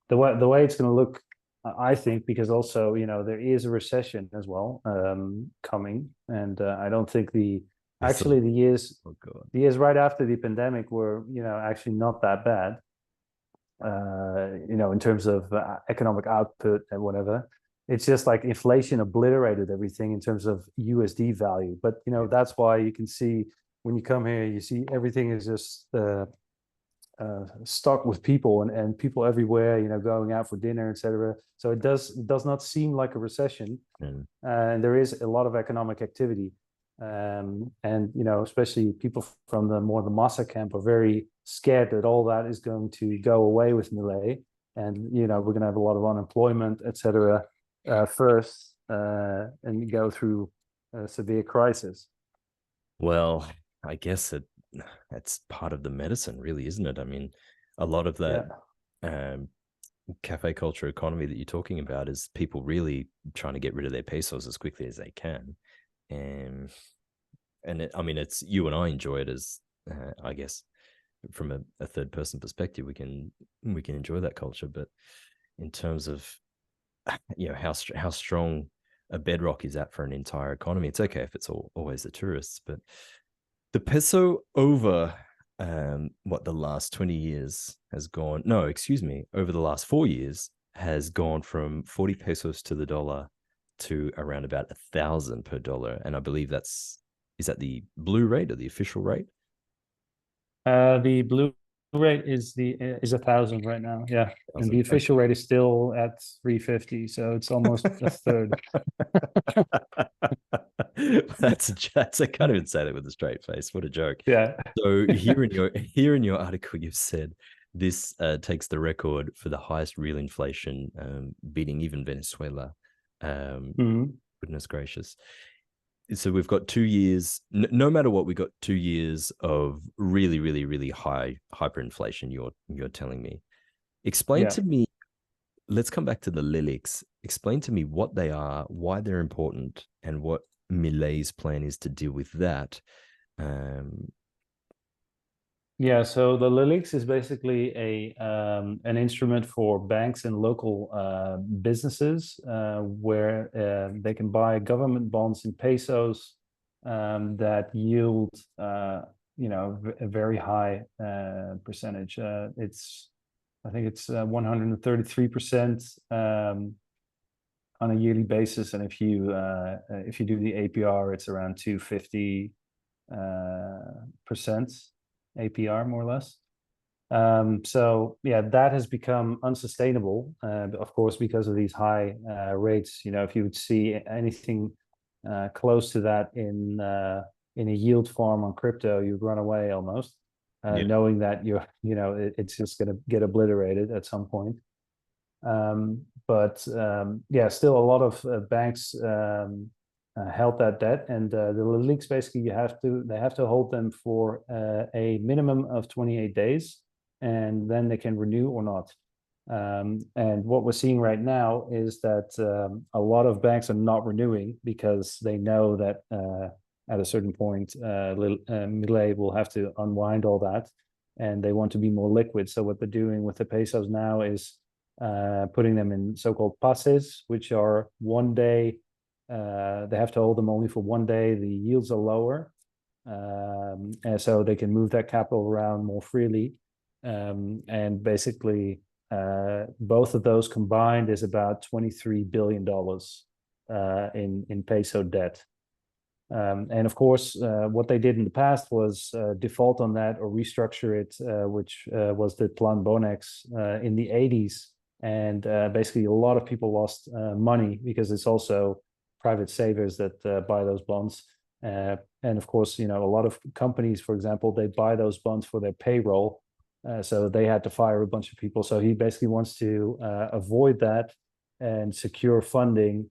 the way it's going to look, I think, because also, you know, there is a recession as well coming, and I don't think It's actually oh god. the years right after the pandemic were, you know, actually not that bad, you know, in terms of economic output and whatever. It's just like inflation obliterated everything in terms of USD value. But, you know, that's why you can see when you come here, you see everything is just stocked with people, and people everywhere, you know, going out for dinner, etc. So it does not seem like a recession, And and there is a lot of economic activity. And especially people from the Massa camp are very scared that all that is going to go away with Milei, and we're going to have a lot of unemployment, etc. First, and go through a severe crisis. Well, I guess that's part of the medicine, really, isn't it? I mean, a lot of that Yeah. um, cafe culture economy that you're talking about is people really trying to get rid of their pesos as quickly as they can. And I mean, it's you and I enjoy it as, I guess, from a third person perspective, we can enjoy that culture. But in terms of how strong a bedrock is that for an entire economy, it's okay if it's always the tourists, but the peso over what the last 20 years has gone, no, excuse me, over the last 4 years has gone from 40 pesos to the dollar to around about 1,000 per dollar. And I believe is that the blue rate or the official rate? The blue rate is 1,000 right now. Yeah, and the 1,000. Okay. official rate is still at 350, so it's almost a third. I can't even say that with a straight face. What a joke. Yeah. So here in your article, you've said this takes the record for the highest real inflation, beating even Venezuela. Mhm. Goodness gracious. So we've got 2 years, no matter what, we got 2 years of really, really, really high hyperinflation. You're telling me. Explain Yeah. to me. Let's come back to the LILICs. Explain to me what they are, why they're important, and what Milei's plan is to deal with that. Um, Yeah, so the LILIX is basically an instrument for banks and local businesses where they can buy government bonds in pesos that yield a very high percentage. I think it's 133% on a yearly basis, and if you do the APR, it's around 250 percent APR, more or less. So yeah, that has become unsustainable, of course, because of these high rates. If you would see anything close to that in a yield farm on crypto, you'd run away almost, yeah, knowing that it's just going to get obliterated at some point. But yeah, still a lot of banks held that debt, and the leaks basically they have to hold them for a minimum of 28 days, and then they can renew or not. And what we're seeing right now is that a lot of banks are not renewing because they know that at a certain point, Milei will have to unwind all that, and they want to be more liquid. So what they're doing with the pesos now is putting them in so-called passes, which are 1 day. They have to hold them only for 1 day. The yields are lower, and so they can move that capital around more freely. And basically, both of those combined is about $23 billion in peso debt. And of course, what they did in the past was default on that or restructure it, which was the Plan Bonex in the 80s. And basically, a lot of people lost money because it's also private savers that buy those bonds. And of course, a lot of companies, for example, they buy those bonds for their payroll. So they had to fire a bunch of people. So he basically wants to avoid that and secure funding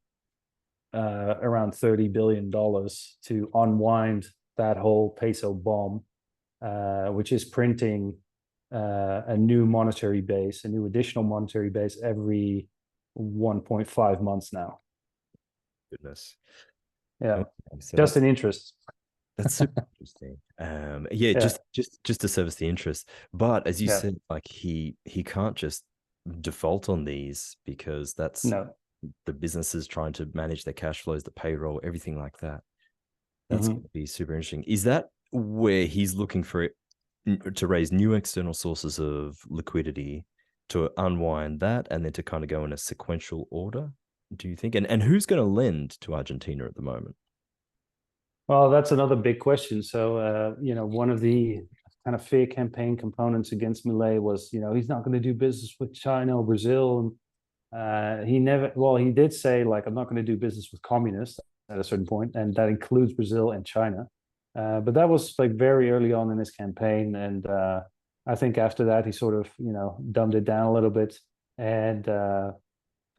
around $30 billion to unwind that whole peso bomb, which is printing a new monetary base, a new additional monetary base every 1.5 months now. goodness. Yeah, Okay, so just an interest. that's super interesting. Yeah, Yeah, just to service the interest. But as you yeah, said, like he can't just default on these because that's no. the businesses trying to manage their cash flows, the payroll, everything like that. That's Mm-hmm. going to be super interesting. Is that where he's looking for it to raise new external sources of liquidity to unwind that and then to kind of go in a sequential order? Do you think? And who's going to lend to Argentina at the moment? Well, that's another big question. So, one of the kind of fear campaign components against Milei was, he's not going to do business with China or Brazil. And he did say, like, I'm not going to do business with communists. at a certain point, and that includes Brazil and China. But that was like very early on in his campaign, and I think after that he sort of dumbed it down a little bit, and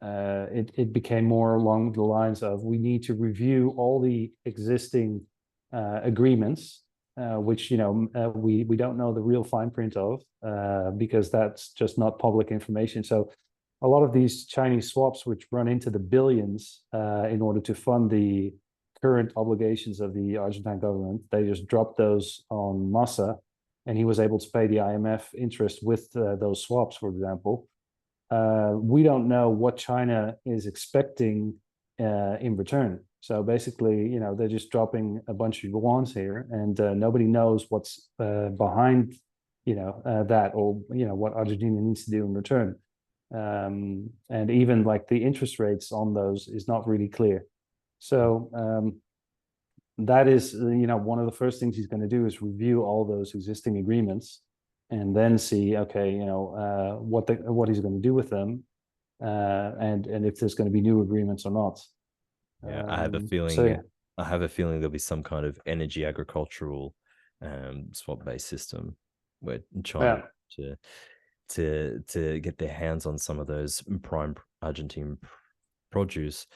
it became more along the lines of we need to review all the existing agreements, which we don't know the real fine print of because that's just not public information. So a lot of these Chinese swaps, which run into the billions in order to fund the current obligations of the Argentine government, they just dropped those on Massa, and he was able to pay the IMF interest with those swaps, for example. We don't know what China is expecting in return. So basically, they're just dropping a bunch of yuans here, and nobody knows what's behind, that, or what Argentina needs to do in return. And even like the interest rates on those is not really clear. So that is, one of the first things he's going to do is review all those existing agreements, and then see, okay, what he's going to do with them, and if there's going to be new agreements or not. Yeah, I have a feeling. So yeah. I have a feeling there'll be some kind of energy agricultural swap-based system where China to get their hands on some of those prime Argentine produce.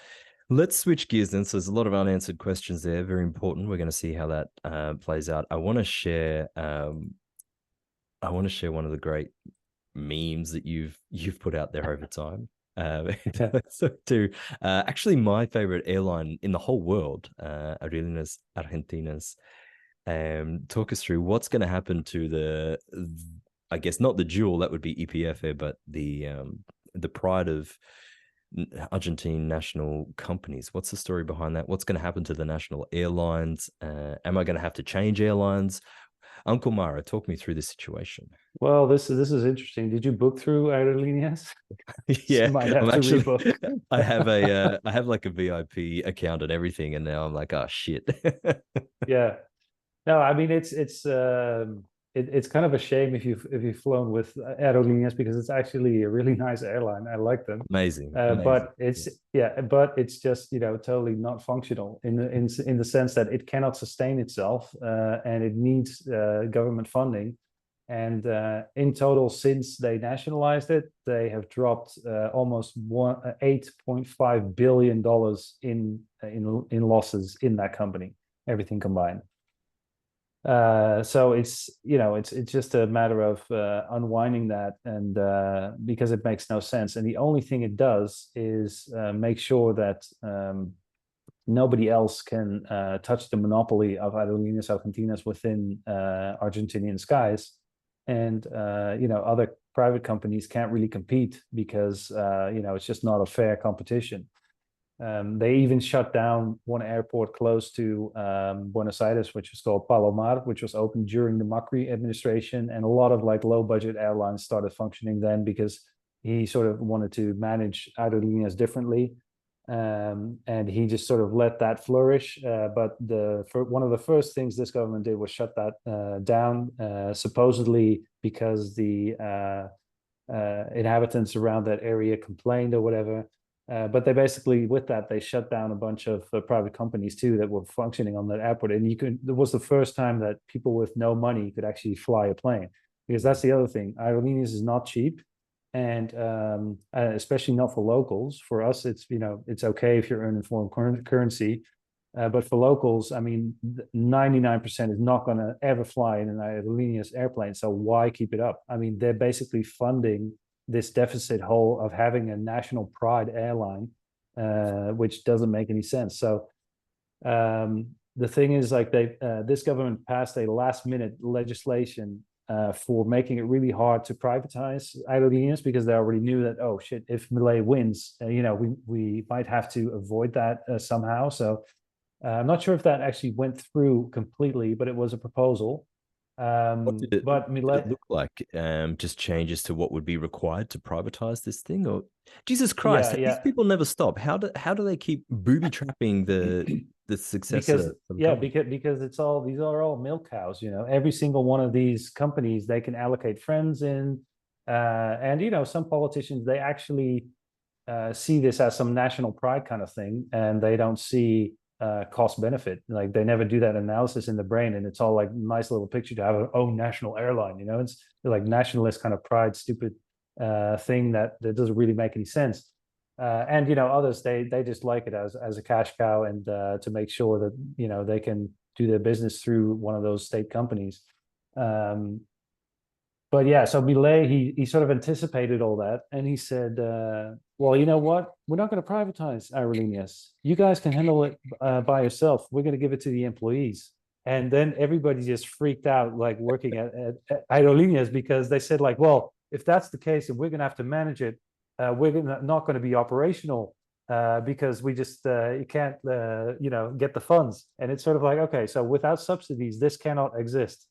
Let's switch gears then. So there's a lot of unanswered questions there. Very important. We're going to see how that plays out. I want to share. I want to share one of the great memes that you've put out there over time. So too, actually, my favorite airline in the whole world, Aerolineas Argentinas. Talk us through what's going to happen to I guess not the jewel, that would be EPF Air, but the pride of Argentine national companies. What's the story behind that? What's going to happen to the national airlines? Am I going to have to change airlines? Uncle Mara, talk me through this situation. Well, this is interesting. Did you book through Aerolineas? Yeah, might have I'm to actually. rebook. I have like a VIP account and everything, and now I'm like, oh shit. Yeah. No, I mean it's kind of a shame if you've flown with Aerolíneas, because it's actually a really nice airline. I like them. Amazing. But it's just totally not functional in the sense that it cannot sustain itself, and it needs government funding. And in total, since they nationalized it, they have dropped almost $8.5 billion in losses in that company, everything combined. So it's just a matter of unwinding that, and because it makes no sense. And the only thing it does is make sure that nobody else can touch the monopoly of Aerolíneas Argentinas within Argentinian skies, and other private companies can't really compete because it's just not a fair competition. They even shut down one airport close to Buenos Aires, which is called Palomar, which was opened during the Macri administration, and a lot of like low budget airlines started functioning then because he sort of wanted to manage Aerolíneas differently, and he just sort of let that flourish. But one of the first things this government did was shut that down, supposedly because the inhabitants around that area complained or whatever. But they basically, with that, they shut down a bunch of private companies too that were functioning on that airport. And it was the first time that people with no money could actually fly a plane, because that's the other thing. Aerolíneas is not cheap, and especially not for locals. For us, it's okay if you're earning foreign currency, but for locals, I mean, 99% is not going to ever fly in an Aerolíneas airplane. So why keep it up? I mean, they're basically funding this deficit hole of having a national pride airline, which doesn't make any sense. So the thing is, like, this government passed a last-minute legislation for making it really hard to privatize Aerolíneas, because they already knew that, oh shit, if Milei wins, we might have to avoid that somehow. So I'm not sure if that actually went through completely, but it was a proposal. What did it Milei, look like? Just changes to what would be required to privatize this thing, or Jesus Christ, yeah, these people never stop. How do they keep booby trapping the successor of the company? because these are all milk cows. Every single one of these companies, they can allocate friends in, and some politicians, they actually see this as some national pride kind of thing, and they don't see cost benefit. Like they never do that analysis in the brain, and it's all like nice little picture to have an own national airline. You know, it's like nationalist kind of pride, stupid thing that doesn't really make any sense. And you know, others they just like it as a cash cow, and to make sure that you know they can do their business through one of those state companies. But yeah, so Milei, he sort of anticipated all that, and he said, "Well, you know what? We're not going to privatize Aerolineas. You guys can handle it by yourself. We're going to give it to the employees." And then everybody just freaked out, like working at Aerolineas, because they said, like, "Well, if that's the case, and we're going to have to manage it, not going to be operational because we just you can't, you know, get the funds." And it's sort of like, okay, so without subsidies, this cannot exist.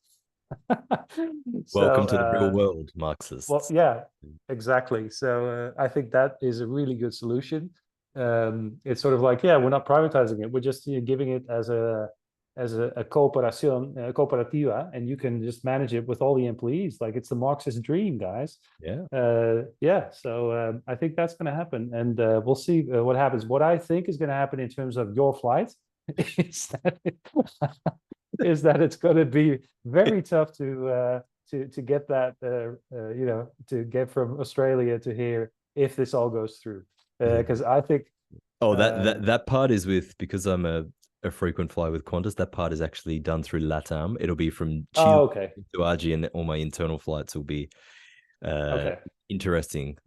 Welcome to the real So, world, well, Marxists. yeah, exactly. So I think that is a really good solution. It's sort of like, yeah, we're not privatizing it. We're just giving it as a cooperación, cooperativa, and you can just manage it with all the employees. Like it's the Marxist dream, guys. Yeah. Yeah. So I think that's going to happen, and we'll see what happens. What I think is going to happen in terms of your flight is that is that it's going to be very tough to get that you know, to get from Australia to here if this all goes through, because I think Oh, that part is with, because I'm a frequent flyer with Qantas. That part is actually done through LATAM. It'll be from Chile oh, okay, to Argie, and all my internal flights will be uh okay, interesting,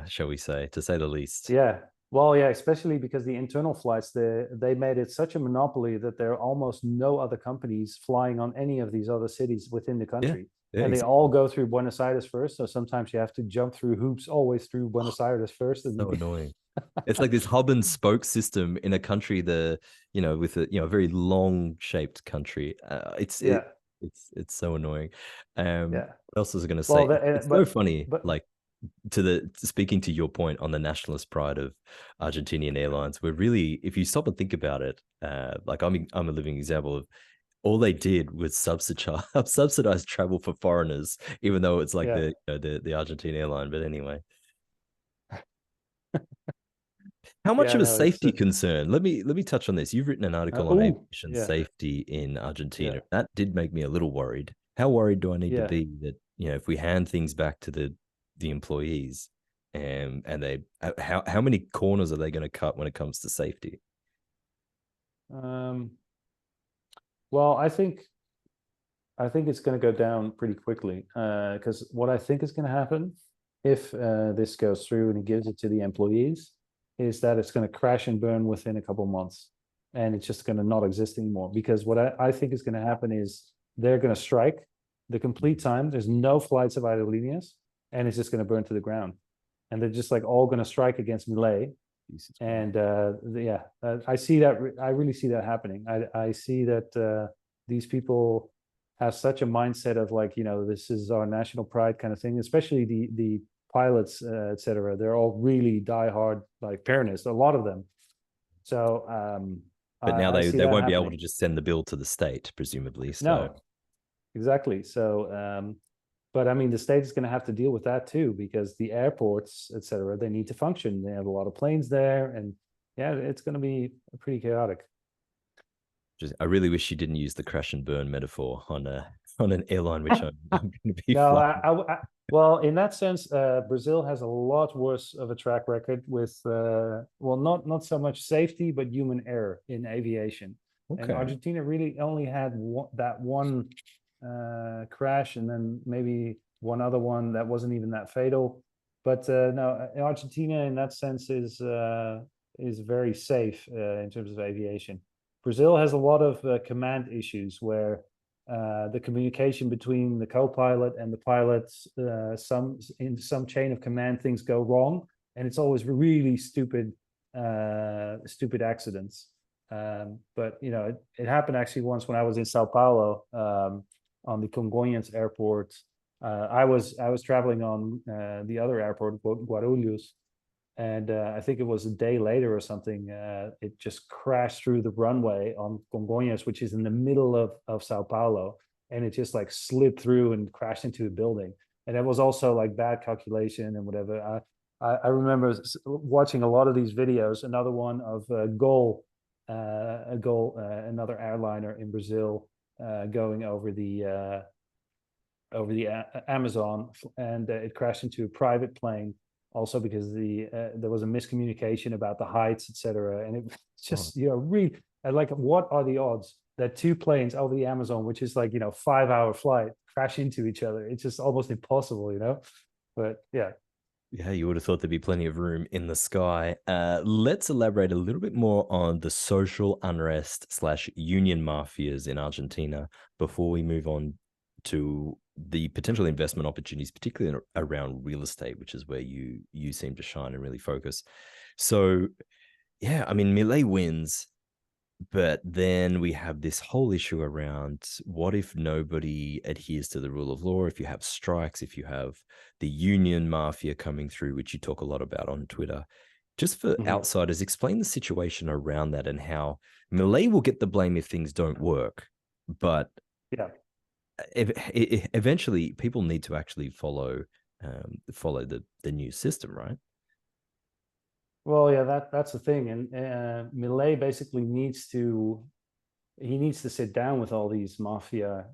shall we say, to say the least. yeah, well, yeah, especially because the internal flights, they made it such a monopoly that there are almost no other companies flying on any of these other cities within the Yeah, country, yeah, and they exactly. all go through Buenos Aires first. So sometimes you have to jump through hoops always through Buenos Aires first, and So annoying. It's like this hub and spoke system in a country, with a very long shaped country. yeah, It's so annoying. yeah. What else was I going to Well, say? It's so funny, but like, speaking to your point on the nationalist pride of Argentinian airlines, we're really, if you stop and think about it, like I'm a living example of, all they did was subsidize travel for foreigners, even though it's like yeah, the Argentine airline. But anyway, how much yeah, of a no, it's safety concern? Let me touch on this. You've written an article on oh, aviation yeah, safety in Argentina. yeah, That did make me a little worried. How worried do I need to yeah. be that, if we hand things back to the employees, and they, how many corners are they going to cut when it comes to safety? Um, well, I think it's going to go down pretty quickly, because what I think is going to happen if this goes through and he gives it to the employees is that it's going to crash and burn within a couple months, and it's just going to not exist anymore. Because what I think is going to happen is they're going to strike the complete time. There's no flights of Aerolíneas, and it's just going to burn to the ground. And they're just like all going to strike against Milei. Jesus Christ. And yeah, I see that. I really see that happening. I see that these people have such a mindset of like, you know, this is our national pride kind of thing. Especially the pilots, etc. They're all really diehard like parents, a lot of them. So But now I see they that won't be able happening. to just send the bill to the state, presumably. So No, exactly. So but I mean, the state is going to have to deal with that too, because the airports, etc., they need to function. They have a lot of planes there, and yeah, it's going to be pretty chaotic. I really wish you didn't use the crash and burn metaphor on a on an airline, which I'm going to be No, flying. well, in that sense, Brazil has a lot worse of a track record with, well, not so much safety, but human error in aviation. And Okay. Argentina really only had that one crash, and then maybe one other one that wasn't even that fatal. But no, Argentina in that sense is very safe in terms of aviation. Brazil has a lot of command issues where the communication between the co-pilot and the pilots, in some chain of command things go wrong, and it's always really stupid accidents. But you know, it happened actually once when I was in Sao Paulo, on the Congonhas airport. I was traveling on the other airport, Guarulhos, and I think it was a day later or something. It just crashed through the runway on Congonhas, which is in the middle of Sao Paulo, and it just like slid through and crashed into a building. And that was also like bad calculation and whatever. I remember watching a lot of these videos. Another one of Gol. another airliner in Brazil going over the Amazon, and it crashed into a private plane. Also, because there was a miscommunication about the heights, etc. And it's Oh, just really like, what are the odds that two planes over the Amazon, which is like 5-hour flight, crash into each other? It's just almost impossible. But yeah. yeah, you would have thought there'd be plenty of room in the sky. Let's elaborate a little bit more on the social unrest slash union mafias in Argentina before we move on to the potential investment opportunities, particularly around real estate, which is where you seem to shine and really focus. So, yeah, I mean, Milei wins. But then we have this whole issue around what if nobody adheres to the rule of law, if you have strikes, if you have the union mafia coming through, which you talk a lot about on Twitter. Just for Mhm. outsiders, explain the situation around that and how Milei will get the blame if things don't work. But Yeah. eventually, people need to actually follow the new system, right? Well, yeah, that's the thing. And Millet basically needs to sit down with all these mafia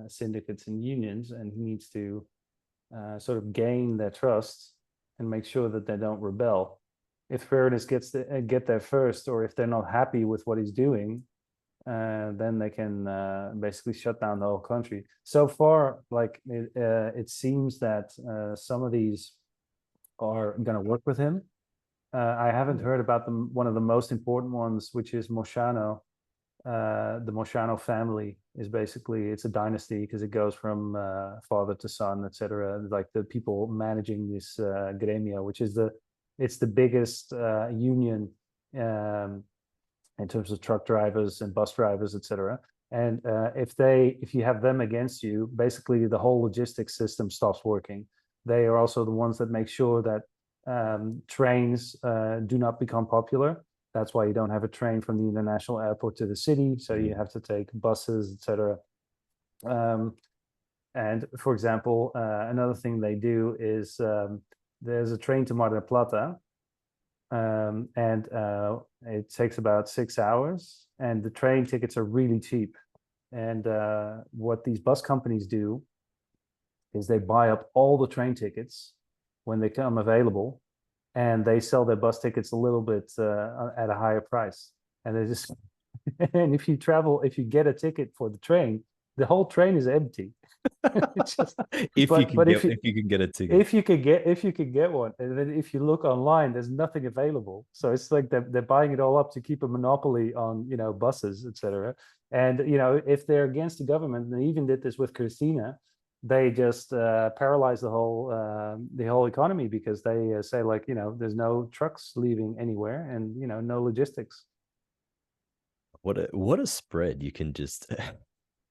syndicates and unions, and he needs to sort of gain their trust and make sure that they don't rebel. If fairness get there first, or if they're not happy with what he's doing, then they can basically shut down the whole country. So far, like it seems that some of these are going to work with him. I haven't heard about one of the most important ones, which is Moshano. The Moshano family is basically, it's a dynasty because it goes from father to son, etc. Like the people managing this gremio, which is it's the biggest union um, in terms of truck drivers and bus drivers, etc. And if you have them against you, basically the whole logistics system stops working. They are also the ones that make sure that trains do not become popular. That's why you don't have a train from the international airport to the city, so you have to take buses, etc. Um, and for example, another thing they do is there's a train to Mar del Plata, and it takes about 6 hours, and the train tickets are really cheap. And what these bus companies do is they buy up all the train tickets when they come available, and they sell their bus tickets a little bit at a higher price. And they just and if you get a ticket for the train, the whole train is empty. It's just, if you can but get if you can get a ticket. if you could get one, and then if you look online, there's nothing available. So it's like they're buying it all up to keep a monopoly on buses, etc. And if they're against the government, and they even did this with Christina, they just paralyze the whole economy, because they say, like, there's no trucks leaving anywhere, and no logistics. What a spread. You can just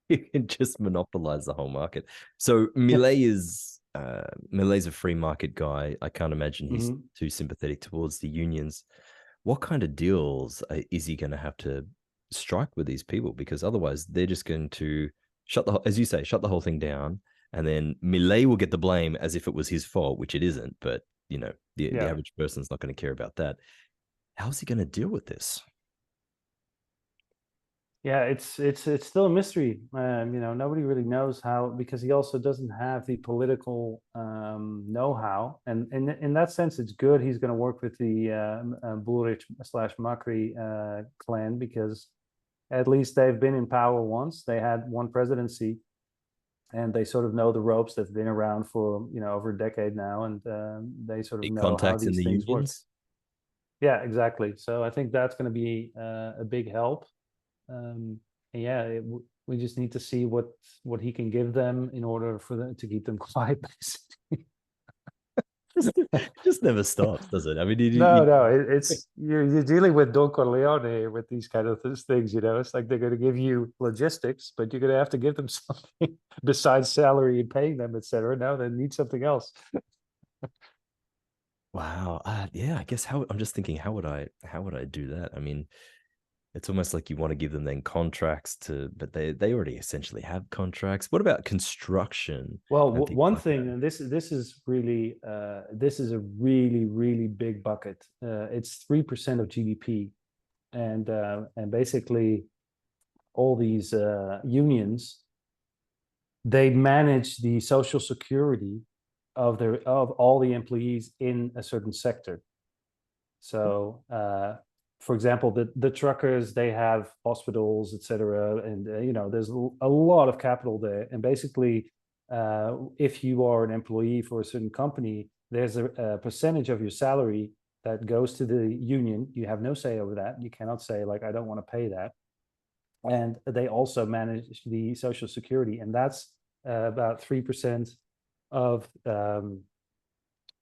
you can just monopolize the whole market. So Milei's a free market guy. I can't imagine he's Mhm. too sympathetic towards the unions. What kind of deals is he going to have to strike with these people? Because otherwise, they're just going to as you say, shut the whole thing down, and then Milei will get the blame as if it was his fault, which it isn't. But the Yeah. average person's not going to care about that. How's he going to deal with this? Yeah, it's still a mystery. Nobody really knows how, because he also doesn't have the political know-how, and in that sense, it's good he's going to work with the Bullrich slash Macri clan, because at least they've been in power once. They had one presidency, and they sort of know the ropes. They've been around for over a decade now, and they sort of Big know how contacts in these the things work. unions. Yeah, exactly. So I think that's going to be a big help. Um, yeah, we just need to see what he can give them in order for them to keep them quiet, basically. just, just never stops, does it? I mean, No, no, it's you're dealing with Don Corleone here with these kind of things. It's like they're going to give you logistics, but you're going to have to give them something besides salary and paying them, etc. Now they need something else. wow. Yeah, I guess I'm just thinking, how would I do that? I mean, it's almost like you want to give them then contracts but they already essentially have contracts. What about construction Well, and things one like that? thing, and this is really this is a really big bucket. It's 3% of GDP. and basically all these unions, they manage the social security of all the employees in a certain sector. So, for example, the truckers, they have hospitals, etc., and there's a lot of capital there. And basically, if you are an employee for a certain company, there's a percentage of your salary that goes to the union. You have no say over that. You cannot say like, I don't want to pay that. And they also manage the social security, and that's about 3% of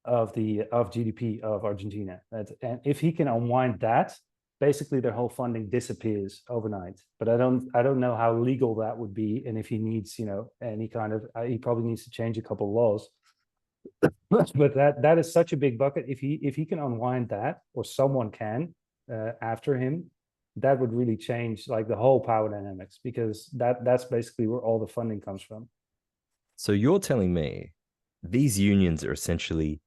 GDP of Argentina. And if he can unwind that, basically their whole funding disappears overnight. But I don't know how legal that would be, and if he needs any kind of he probably needs to change a couple of laws. But that is such a big bucket. If he can unwind that, or someone can after him, that would really change like the whole power dynamics, because that's basically where all the funding comes from. So you're telling me these unions are essentially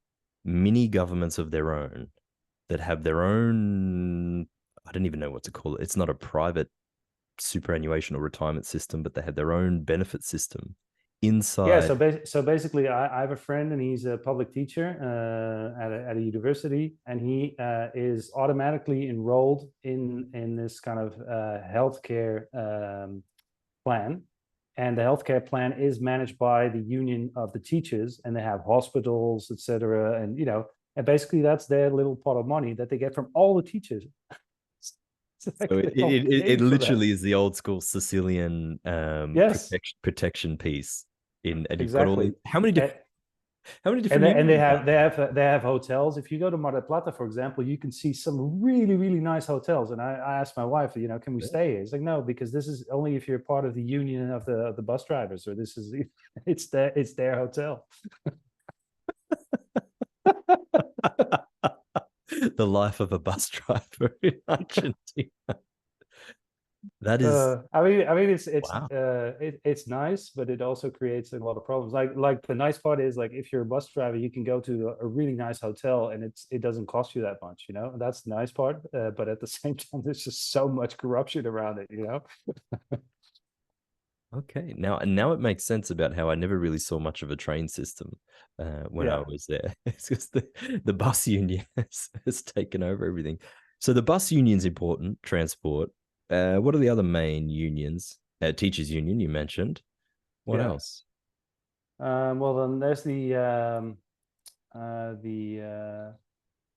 mini governments of their own that have their own, I don't even know what to call it. It's not a private superannuation or retirement system, but they have their own benefit system inside. Yeah, so basically, I have a friend, and he's a public teacher at a university, and he is automatically enrolled in this kind of healthcare plan. And the healthcare plan is managed by the union of the teachers, and they have hospitals, etc. And basically that's their little pot of money that they get from all the teachers. So it literally is the old school Sicilian yes, protection piece. And you've got exactly. how many different And they have hotels. If you go to Mar del Plata, for example, you can see some really, really nice hotels. And I asked my wife, can we stay here? It's like, no, because this is only if you're part of the union of the bus drivers, or this is it's their hotel. The life of a bus driver in Argentina. That is, I mean, wow. It's nice, but it also creates a lot of problems. Like the nice part is, like, if you're a bus driver, you can go to a really nice hotel, and it doesn't cost you that much. That's the nice part. But at the same time, there's just so much corruption around it. Okay, now it makes sense about how I never really saw much of a train system when I was there. It's just the bus union has taken over everything. So the bus union's important, transport. What are the other main unions? Teachers union, you mentioned. What else? Well, then there's the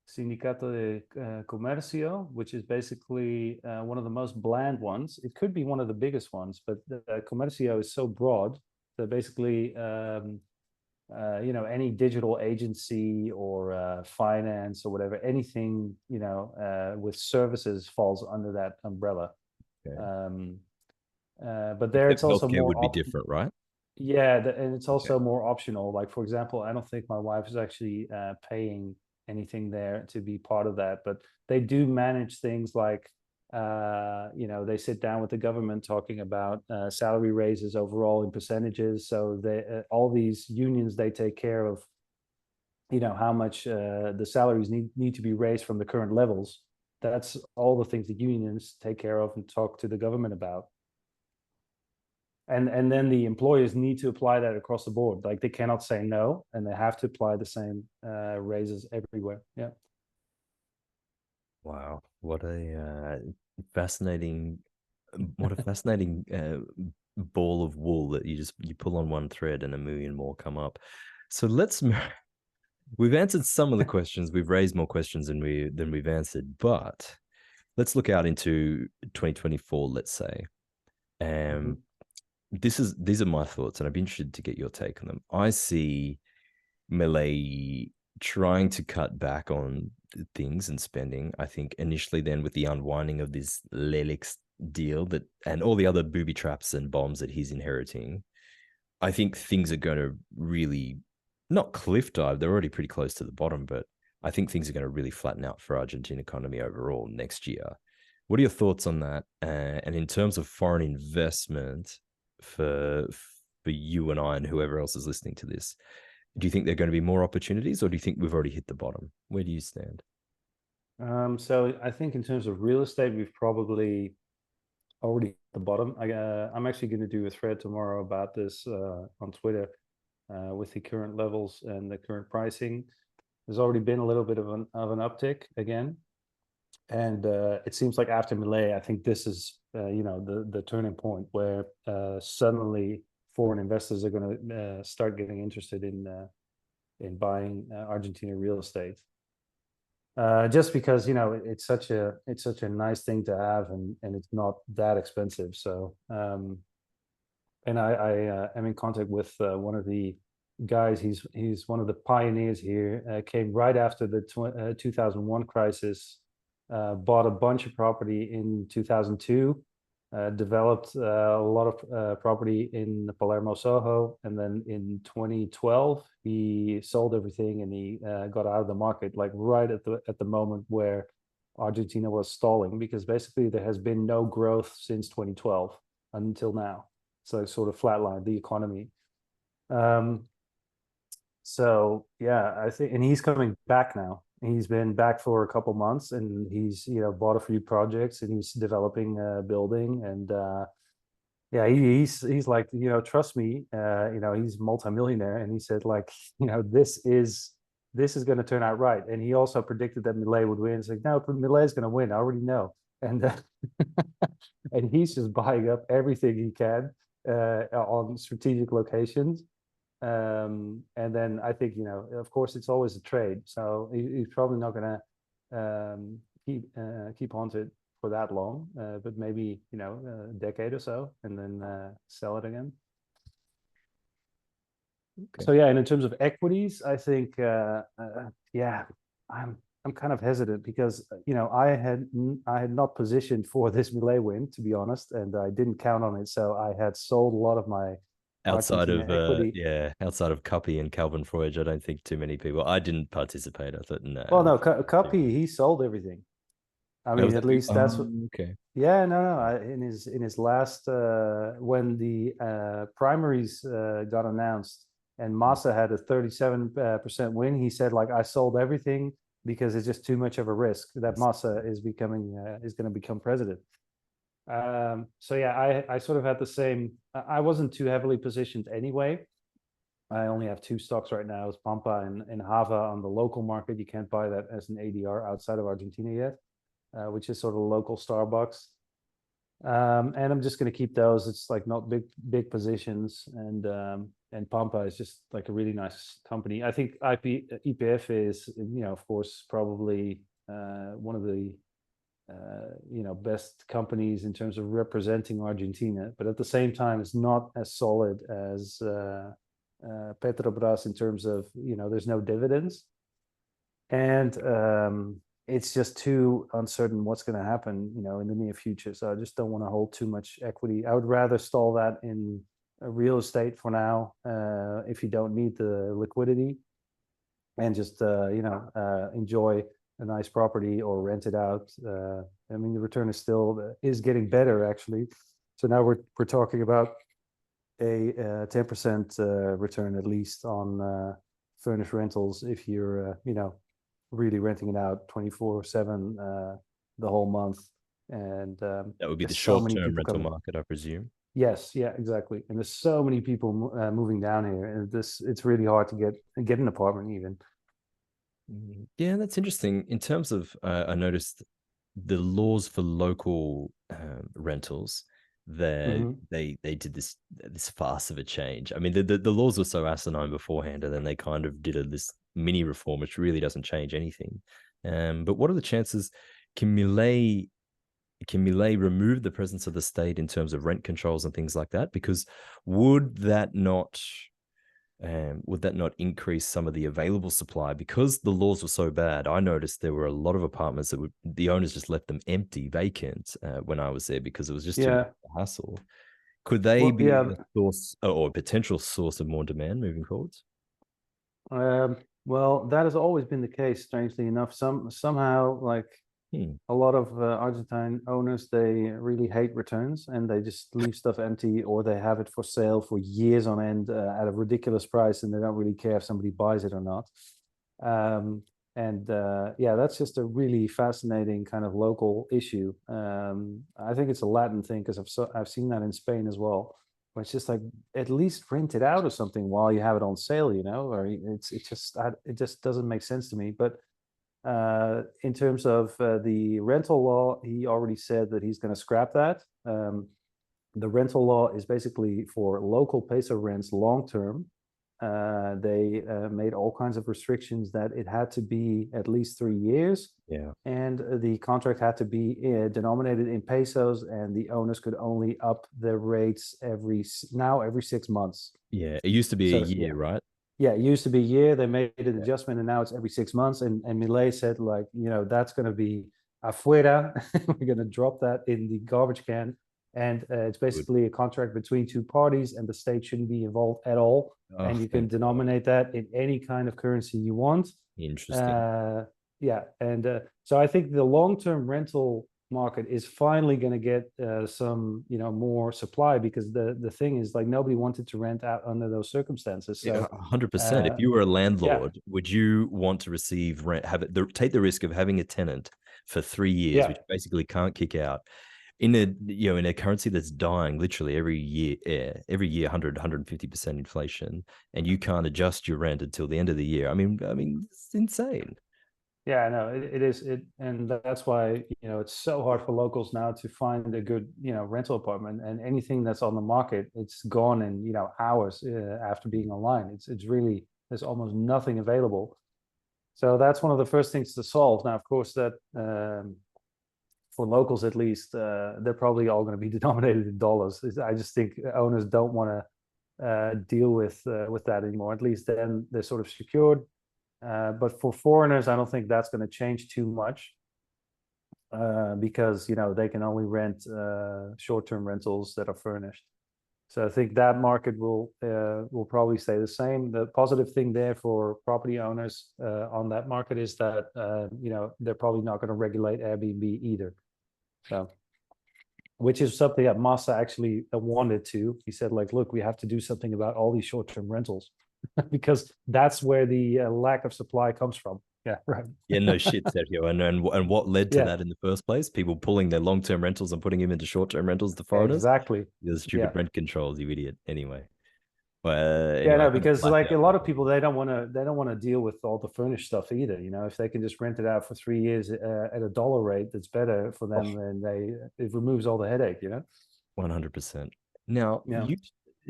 Sindicato de Comercio, which is basically one of the most bland ones. It could be one of the biggest ones, but the Comercio is so broad that basically, any digital agency or finance or whatever, anything, with services falls under that umbrella. Okay. But there it's also healthcare more would be different, right? Yeah, and it's also more optional. Like, for example, I don't think my wife is actually paying anything there to be part of that, but they do manage things like they sit down with the government talking about salary raises overall in percentages. So they all these unions, they take care of how much the salaries need to be raised from the current levels. That's all the things the unions take care of and talk to the government about. And then the employers need to apply that across the board. Like, they cannot say no, and they have to apply the same raises everywhere. Yeah. Wow, what a fascinating ball of wool that you pull on one thread and a million more come up. So we've answered some of the questions. We've raised more questions than we've answered, but let's look out into 2024, let's say. These are my thoughts, and I'd be interested to get your take on them. I see Milei trying to cut back on things and spending. I think initially, then with the unwinding of this Lelix deal and all the other booby traps and bombs that he's inheriting, I think things are going to really not cliff dive. They're already pretty close to the bottom, but I think things are going to really flatten out for Argentine economy overall next year. What are your thoughts on that? And in terms of foreign investment for you and I and whoever else is listening to this, do you think there are going to be more opportunities, or do you think we've already hit the bottom? Where do you stand? So I think in terms of real estate, we've probably already at the bottom. I'm actually going to do a thread tomorrow about this on Twitter with the current levels and the current pricing. There's already been a little bit of an uptick again, and it seems like after Milei, I think this is the turning point where suddenly foreign investors are going to start getting interested in buying Argentina real estate. Just because it's such a nice thing to have, and it's not that expensive. So and I am in contact with one of the guys. He's one of the pioneers here. Came right after the 2001 crisis. Bought a bunch of property in 2002. Developed a lot of property in Palermo, Soho, and then in 2012 he sold everything and he got out of the market, like right at the moment where Argentina was stalling, because basically there has been no growth since 2012 until now. So it sort of flatlined the economy. Um, so yeah, I think, and he's coming back now. He's been back for a couple months, and he's bought a few projects, and he's developing a building, and yeah, he's like, trust me, he's multimillionaire, and he said, like, this is going to turn out right. And he also predicted that Milei would win. It's like, no, Milei is going to win. I already know. And and he's just buying up everything he can on strategic locations. And then I think, of course, it's always a trade. So he's probably not going to keep on to it for that long, but maybe, a decade or so, and then sell it again. Okay. So yeah, and in terms of equities, I think, yeah, I'm kind of hesitant because I had not positioned for this Milei win, to be honest, and I didn't count on it. So I had sold a lot of my Outside Argentina of equity. outside of Cuppy and Calvin Freud, I don't think too many people. I didn't participate. I thought, nah. Well, no, Cuppy, he sold everything. I That mean, was at least that's what. okay. Yeah, no. In his last when the primaries got announced and Massa had a 37% win, he said, like, I sold everything because it's just too much of a risk that Massa is going to become president. So yeah, I sort of had the same. I wasn't too heavily positioned anyway. I only have two stocks right now: is Pampa and Hava on the local market. You can't buy that as an ADR outside of Argentina yet, which is sort of local Starbucks. And I'm just going to keep those. It's like not big positions, and Pampa is just like a really nice company. I think EPF is, of course, probably one of the best companies in terms of representing Argentina, but at the same time, it's not as solid as Petrobras in terms of, there's no dividends, and it's just too uncertain what's going to happen, in the near future. So I just don't want to hold too much equity. I would rather stall that in real estate for now, if you don't need the liquidity, and just enjoy a nice property or rent it out. I mean, the return is getting better, actually. So now we're talking about a 10% return at least on furnished rentals if you're really renting it out 24/7 the whole month. And That would be the there's so many short-term people rental coming. market, I presume. Yes, yeah, exactly. And there's so many people moving down here, and it's really hard to get an apartment even. Yeah, that's interesting. In terms of, I noticed the laws for local rentals, that Hmm. they did this farce of a change. I mean, the laws were so asinine beforehand, and then they kind of did this mini reform, which really doesn't change anything. But what are the chances? Can Milei can Milei remove the presence of the state in terms of rent controls and things like that? Because would that not would that not increase some of the available supply? Because the laws were so bad, I noticed there were a lot of apartments that the owners just left them empty, vacant, when I was there, because it was just too much Yeah. of a hassle. Could they Well, be yeah. a source or a potential source of more demand moving forwards? Well, that has always been the case, strangely enough. Somehow, like, Hmm. a lot of Argentine owners, they really hate returns, and they just leave stuff empty, or they have it for sale for years on end at a ridiculous price, and they don't really care if somebody buys it or not. Um, And yeah, that's just a really fascinating kind of local issue. I think it's a Latin thing because I've seen that in Spain as well, where it's just like at least rent it out or something while you have it on sale, you know, or it just doesn't make sense to me. But in terms of the rental law, he already said that he's going to scrap that. The rental law is basically for local peso rents long term. They made all kinds of restrictions that it had to be at least 3 years. Yeah. And the contract had to be denominated in pesos, and the owners could only up the rates every 6 months. Yeah. It used to be a So year, yeah, right? yeah, it used to be a year. They made an Yeah. adjustment, and now it's every 6 months. And Milei said, like, that's going to be afuera. We're going to drop that in the garbage can. And it's Good. basically a contract between two parties, and the state shouldn't be involved at all. Oh, And you can thank God. denominate that in any kind of currency you want. Interesting. Uh, yeah, and so I think the long-term rental market is finally going to get some, more supply, because the thing is, like, nobody wanted to rent out under those circumstances. Yeah, So 100%. If uh, you were a yeah, landlord, would you want to receive rent, take the risk of having a tenant for 3 years, yeah, which you basically can't kick out in a currency that's dying literally every year 150% inflation, and you can't adjust your rent until the end of the year? I mean, it's insane. yeah, no, it is it, and that's why it's so hard for locals now to find a good rental apartment, and anything that's on the market, it's gone in hours after being online. It's really, there's almost nothing available. So that's one of the first things to solve. Now, of course, that for locals at least, they're probably all going to be denominated in dollars. I just think owners don't want to deal with that anymore. At least then they're sort of secured. But for foreigners, I don't think that's going to change too much, because they can only rent short-term rentals that are furnished. So I think that market will probably stay the same. The positive thing there for property owners on that market is that they're probably not going to regulate Airbnb either. So, which is something that Massa actually wanted to. He said, like, look, we have to do something about all these short-term rentals because that's where the lack of supply comes from. Yeah, right. Yeah, no shit, Sergio. And what led to Yeah, that in the first place? People pulling their long-term rentals and putting them into short-term rentals to foreigners. exactly. The stupid Yeah. rent controls, you idiot. Anyway, Yeah, I no, kind of because blacked like a out lot there of for a people, bit. they don't want to deal with all the furnished stuff either. If they can just rent it out for 3 years at a dollar rate, that's better for Oh, them, and it removes all the headache. 100%. Now, Yeah.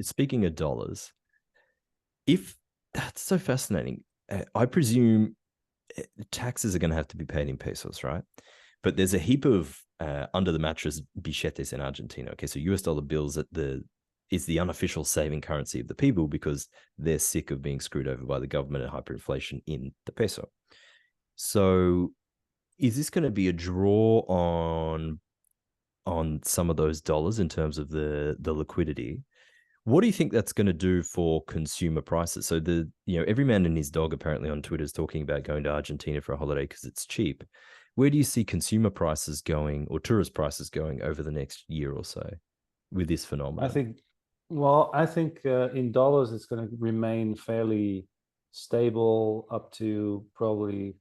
speaking of dollars, if that's so fascinating, I presume taxes are going to have to be paid in pesos, right? But there's a heap of under the mattress billetes in Argentina. Okay, so US dollar bills is the unofficial saving currency of the people because they're sick of being screwed over by the government and hyperinflation in the peso. So is this going to be a draw on some of those dollars in terms of the liquidity? What do you think that's going to do for consumer prices? So every man and his dog apparently on Twitter is talking about going to Argentina for a holiday because it's cheap. Where do you see consumer prices going or tourist prices going over the next year or so with this I phenomenon? think, well, I think in dollars it's going to remain fairly stable up to probably,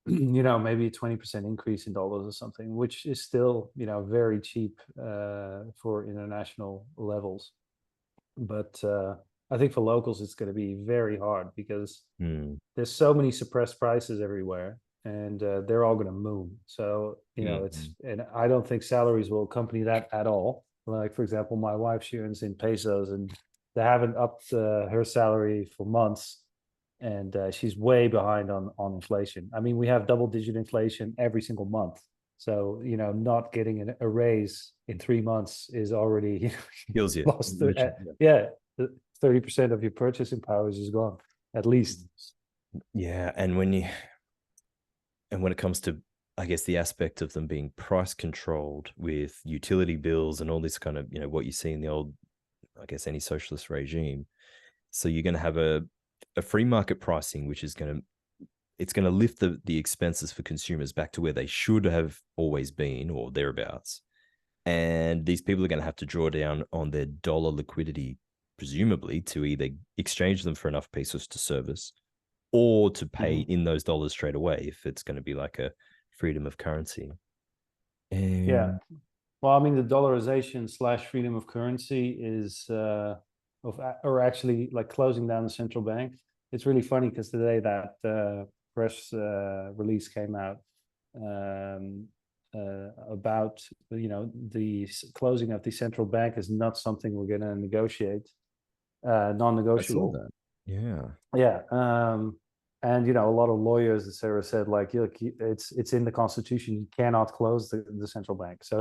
maybe a 20% increase in dollars or something, which is still, very cheap for international levels. But I think for locals it's going to be very hard because Hmm. there's so many suppressed prices everywhere, and they're all going to move. So Mhm. and I don't think salaries will accompany that at all. Like, for example, my wife, she earns in pesos, and they haven't upped her salary for months, and she's way behind on inflation. I mean, we have double-digit inflation every single month. So not getting a raise in 3 months is already Kills you. lost. Literally. 30% of your purchasing power is gone, at least. Yeah, and when it comes to, I guess, the aspect of them being price controlled with utility bills and all this kind of, what you see in the old, I guess, any socialist regime. So you're going to have a free market pricing, which is going to lift the expenses for consumers back to where they should have always been or thereabouts. And these people are going to have to draw down on their dollar liquidity, presumably, to either exchange them for enough pesos to service or to pay in those dollars straight away if it's going to be like a freedom of currency. Yeah. And Well, I mean, the dollarization slash freedom of currency is or actually like closing down the central bank. It's really funny because today that press release came out um, about the closing of the central bank is not something we're going to negotiate, I saw non-negotiable. that. Yeah. Yeah, and a lot of lawyers, etc., said like, look, it's in the constitution. You cannot close the central bank. So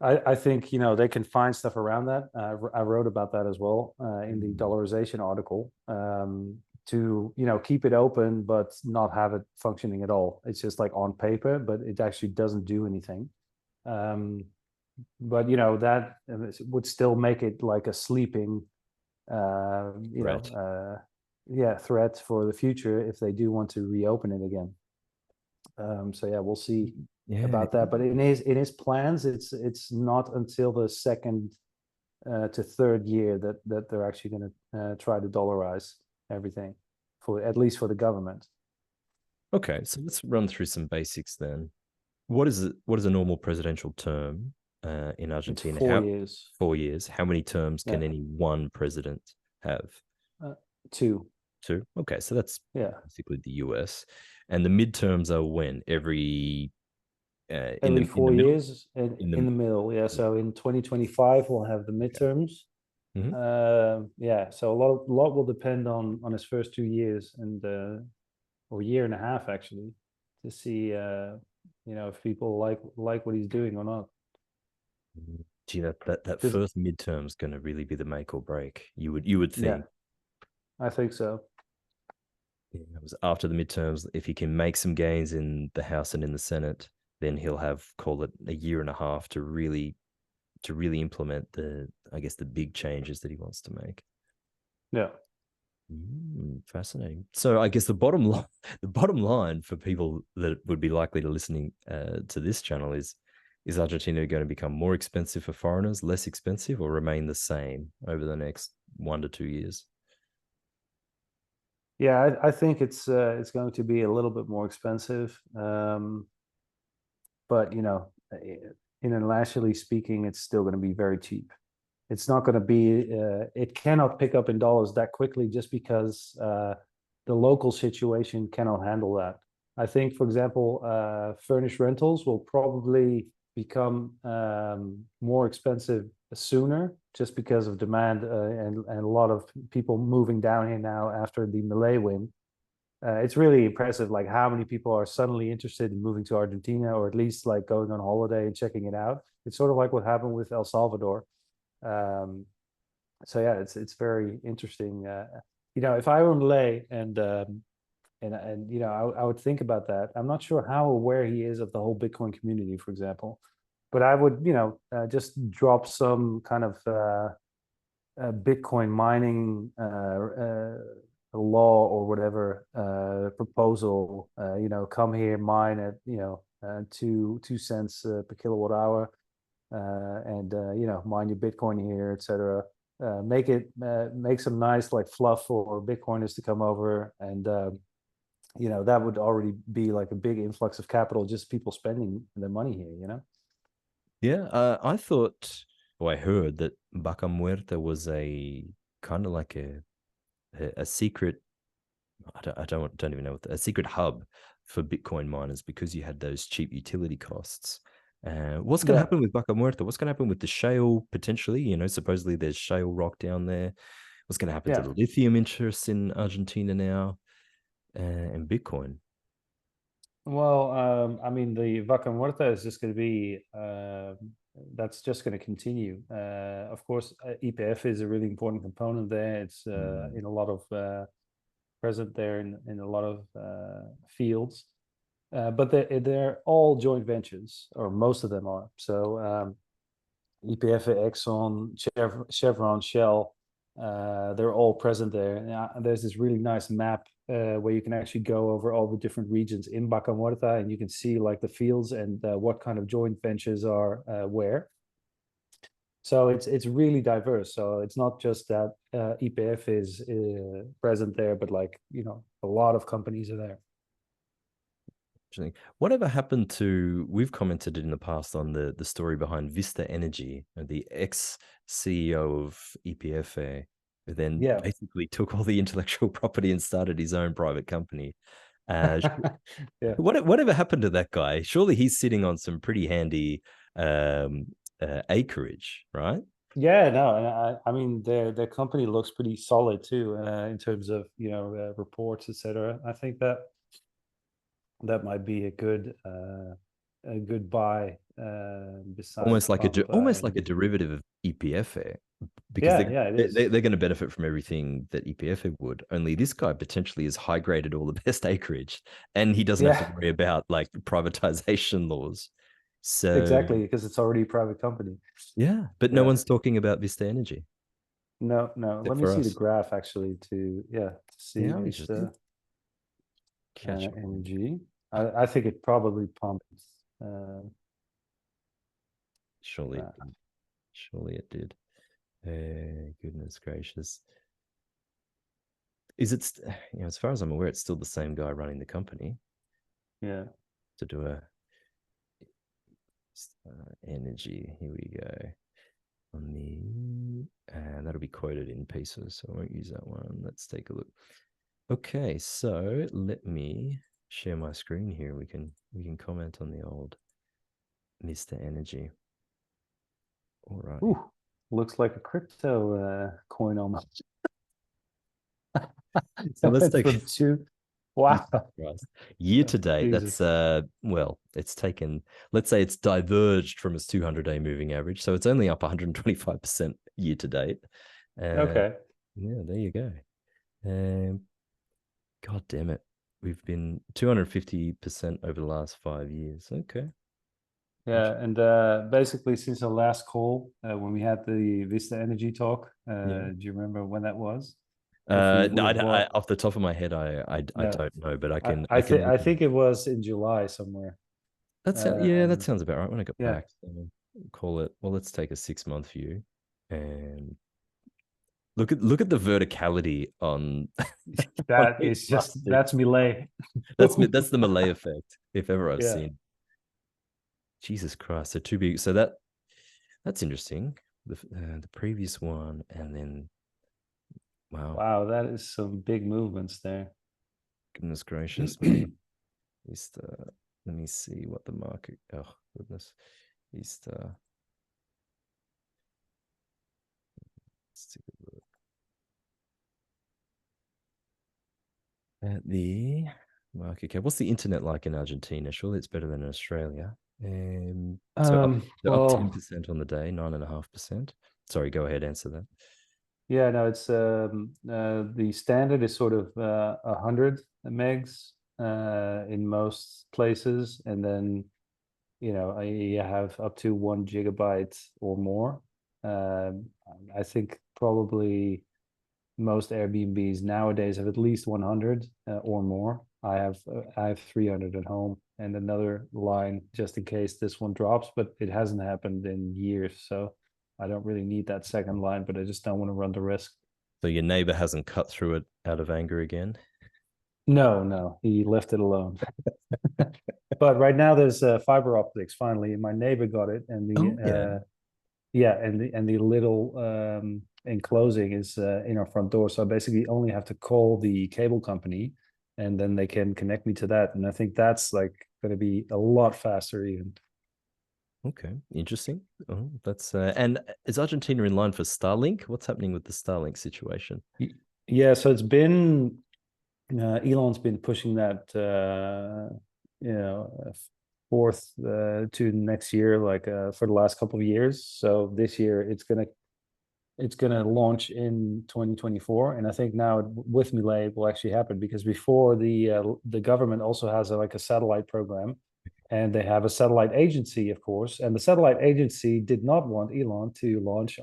I think they can find stuff around that. I wrote about that as well in the dollarization article, to keep it open but not have it functioning at all. It's just like on paper, but it actually doesn't do anything. But that would still make it like a sleeping, Right. threat for the future if they do want to reopen it again. So yeah, we'll see Yeah. about that. But in his plans, it's not until the second to third year that they're actually going to try to dollarize everything, for at least for the government. Okay, so let's run through some basics then. What is a normal presidential term in It's Argentina? four How years. 4 years? How many terms Yeah, can any one president have? uh, two. Two. Okay, so that's Yeah, basically the US. And the midterms are when? In every the four middle? years and In in the the middle. Yeah, so in 2025 we'll have the Okay. midterms. Mhm. Yeah, so a lot will depend on his first 2 years and or year and a half actually, to see if people like what he's doing or not. Gee, that Because first midterm is going to really be the make or break. You would yeah, think. I think so. Yeah, it was after the midterms. If he can make some gains in the House and in the Senate, then he'll have, call it, a year and a half to really implement I guess, the big changes that he wants to make. Yeah. Fascinating. So I guess the bottom line, the bottom line for people that would be likely to listening to this channel is Argentina going to become more expensive for foreigners, less expensive, or remain the same over the next 1 to 2 years? Yeah, I think it's going to be a little bit more expensive, but internationally speaking, it's still going to be very cheap. It's not going to be. It cannot pick up in dollars that quickly just because the local situation cannot handle that. I think, for example, furnished rentals will probably become more expensive sooner just because of demand, and a lot of people moving down here now after the Milei win. It's really impressive, like how many people are suddenly interested in moving to Argentina, or at least like going on holiday and checking it out. It's sort of like what happened with El Salvador. Um, so yeah, it's very interesting. If I were Malay and I would think about that. I'm not sure how aware he is of the whole Bitcoin community, for example, but I would just drop some kind of Bitcoin mining law or whatever proposal. Come here, mine at 2 cents per kilowatt hour, and mine your Bitcoin here, etc. Make some nice like fluff for Bitcoiners to come over, and that would already be like a big influx of capital, just people spending their money here. Yeah, I thought, or I heard that Vaca Muerta was a kind of like a secret. I don't even know a secret hub for Bitcoin miners because you had those cheap utility costs. What's going to Yeah, happen with Vaca Muerta? What's going to happen with the shale potentially? Supposedly there's shale rock down there. What's going to happen to yeah. the lithium interests in Argentina now, and Bitcoin? Well, I mean, the Vaca Muerta is just going to be, that's just going to continue. Of course, EPF is a really important component there. It's Mm. in a lot of present there in a lot of fields, but they're all joint ventures, or most of them are. So EPF, Exxon, Chevron, Shell, they're all present there. And there's this really nice map where you can actually go over all the different regions in Vaca Muerta, and you can see like the fields and what kind of joint ventures are where. So it's really diverse. So it's not just that EPF is present there, but like, a lot of companies are there. Whatever happened to, we've commented in the past on the story behind Vista Energy, the ex-CEO of EPF, who then Yeah. basically took all the intellectual property and started his own private company. Yeah. Whatever happened to that guy? Surely he's sitting on some pretty handy acreage, right? Yeah, no, and I mean their company looks pretty solid too, in terms of reports, etc. I think that might be a good buy, besides Almost Pampa like a and derivative of EPF, because yeah, yeah, it is. they're going to benefit from everything that EPF would. Only this guy potentially has high graded all the best acreage, and he doesn't have to Yeah, worry about like privatization laws. So exactly, because it's already a private company. yeah, but no Yeah. one's talking about Vista Energy No, no. Let except me for see the us. graph actually to see Yeah, interesting. Vista Catch up on. Energy. I think it probably pumped. Uh, Surely it graph. did. Surely it did. Goodness gracious. Is it, as far as I'm aware, it's still the same guy running the company Yeah. to do a energy. Here we go. On the, and that'll be quoted in pieces, so I won't use that one. Let's take a look. Okay, so let me share my screen here. We can comment on the old Mr. Energy. All right. Ooh, looks like a crypto coin almost. So let's It's take from two. Wow. year to date. Jesus. That's well, it's taken, let's say it's diverged from its 200-day moving average. So it's only up 125% year to date. Okay. Yeah, there you go. Um, God damn it. We've been 250% over the last 5 years. Okay. Yeah, and basically since the last call, when we had the Vista Energy talk, Yeah. do you remember when that was? If you No, would have bought, off the top of my head, I no, don't know, but I I I can think look I it up. think it was in July somewhere. Yeah, that Um, sounds about right. When I got yeah, back, so call it. Well, let's take a 6 month view and look at the verticality on on that is Elon just Musk. that's Milei. That's the Malay effect, if ever I've Yeah. seen. Jesus Christ, so too big. So that's interesting. The previous one, and then wow, Wow, that is some big movements there. goodness gracious me. East, let me see what the market. Oh goodness, East. Let's take a look at the market cap. What's the internet like in Argentina? Surely it's better than in Australia. So up Well, 10% on the day, 9.5%. Sorry, go ahead, answer that. yeah, no, it's the standard is sort of 100 megs in most places, and then you have up to 1 gigabyte or more. Um, I think probably most Airbnbs nowadays have at least 100 or more. I have 300 at home and another line just in case this one drops, but it hasn't happened in years, so I don't really need that second line, but I just don't want to run the risk. So your neighbor hasn't cut through it out of anger again? No, no, he left it alone. But right now there's fiber optics finally. My neighbor got it, and Oh, yeah. yeah, and the little enclosing is in our front door. So I basically only have to call the cable company, and then they can connect me to that. And I think that's like going to be a lot faster even. Okay, interesting. Oh, that's and is Argentina in line for Starlink? What's happening with the Starlink situation? Yeah, so it's been Elon's been pushing that forth to next year, like for the last couple of years. So this year it's gonna launch in 2024, and I think now with Milei it will actually happen because before the government also has like a satellite program, and they have a satellite agency, of course, and the satellite agency did not want Elon to launch.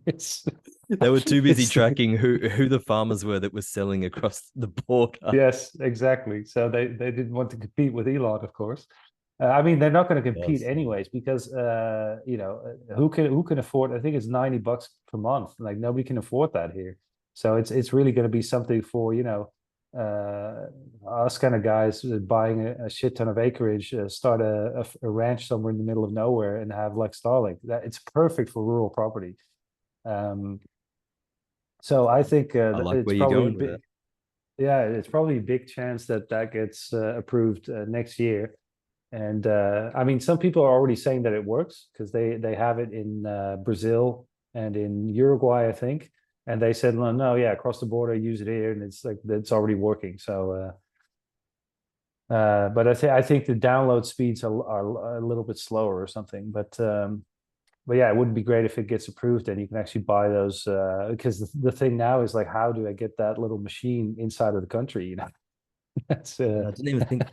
It's They were too busy it's tracking who the farmers were that were selling across the border. yes, exactly. So they didn't want to compete with Elon, of course. I mean, they're not going to compete Does. anyways because who can afford? I think it's $90 per month. Like nobody can afford that here. So it's really going to be something for us kind of guys buying a shit ton of acreage, start a ranch somewhere in the middle of nowhere, and have like Starlink. That it's perfect for rural property. Um, so I think I like it's where you're probably going with it. big. Yeah, it's probably a big chance that that gets approved next year. And I mean, some people are already saying that it works because they have it in Brazil and in Uruguay, I think. And they said, no, no, yeah, across the border, use it here, and it's like it's already working. So, but I think the download speeds are a little bit slower or something. But yeah, it would be great if it gets approved and you can actually buy those. Because the thing now is like, how do I get that little machine inside of the country? That's I didn't even think.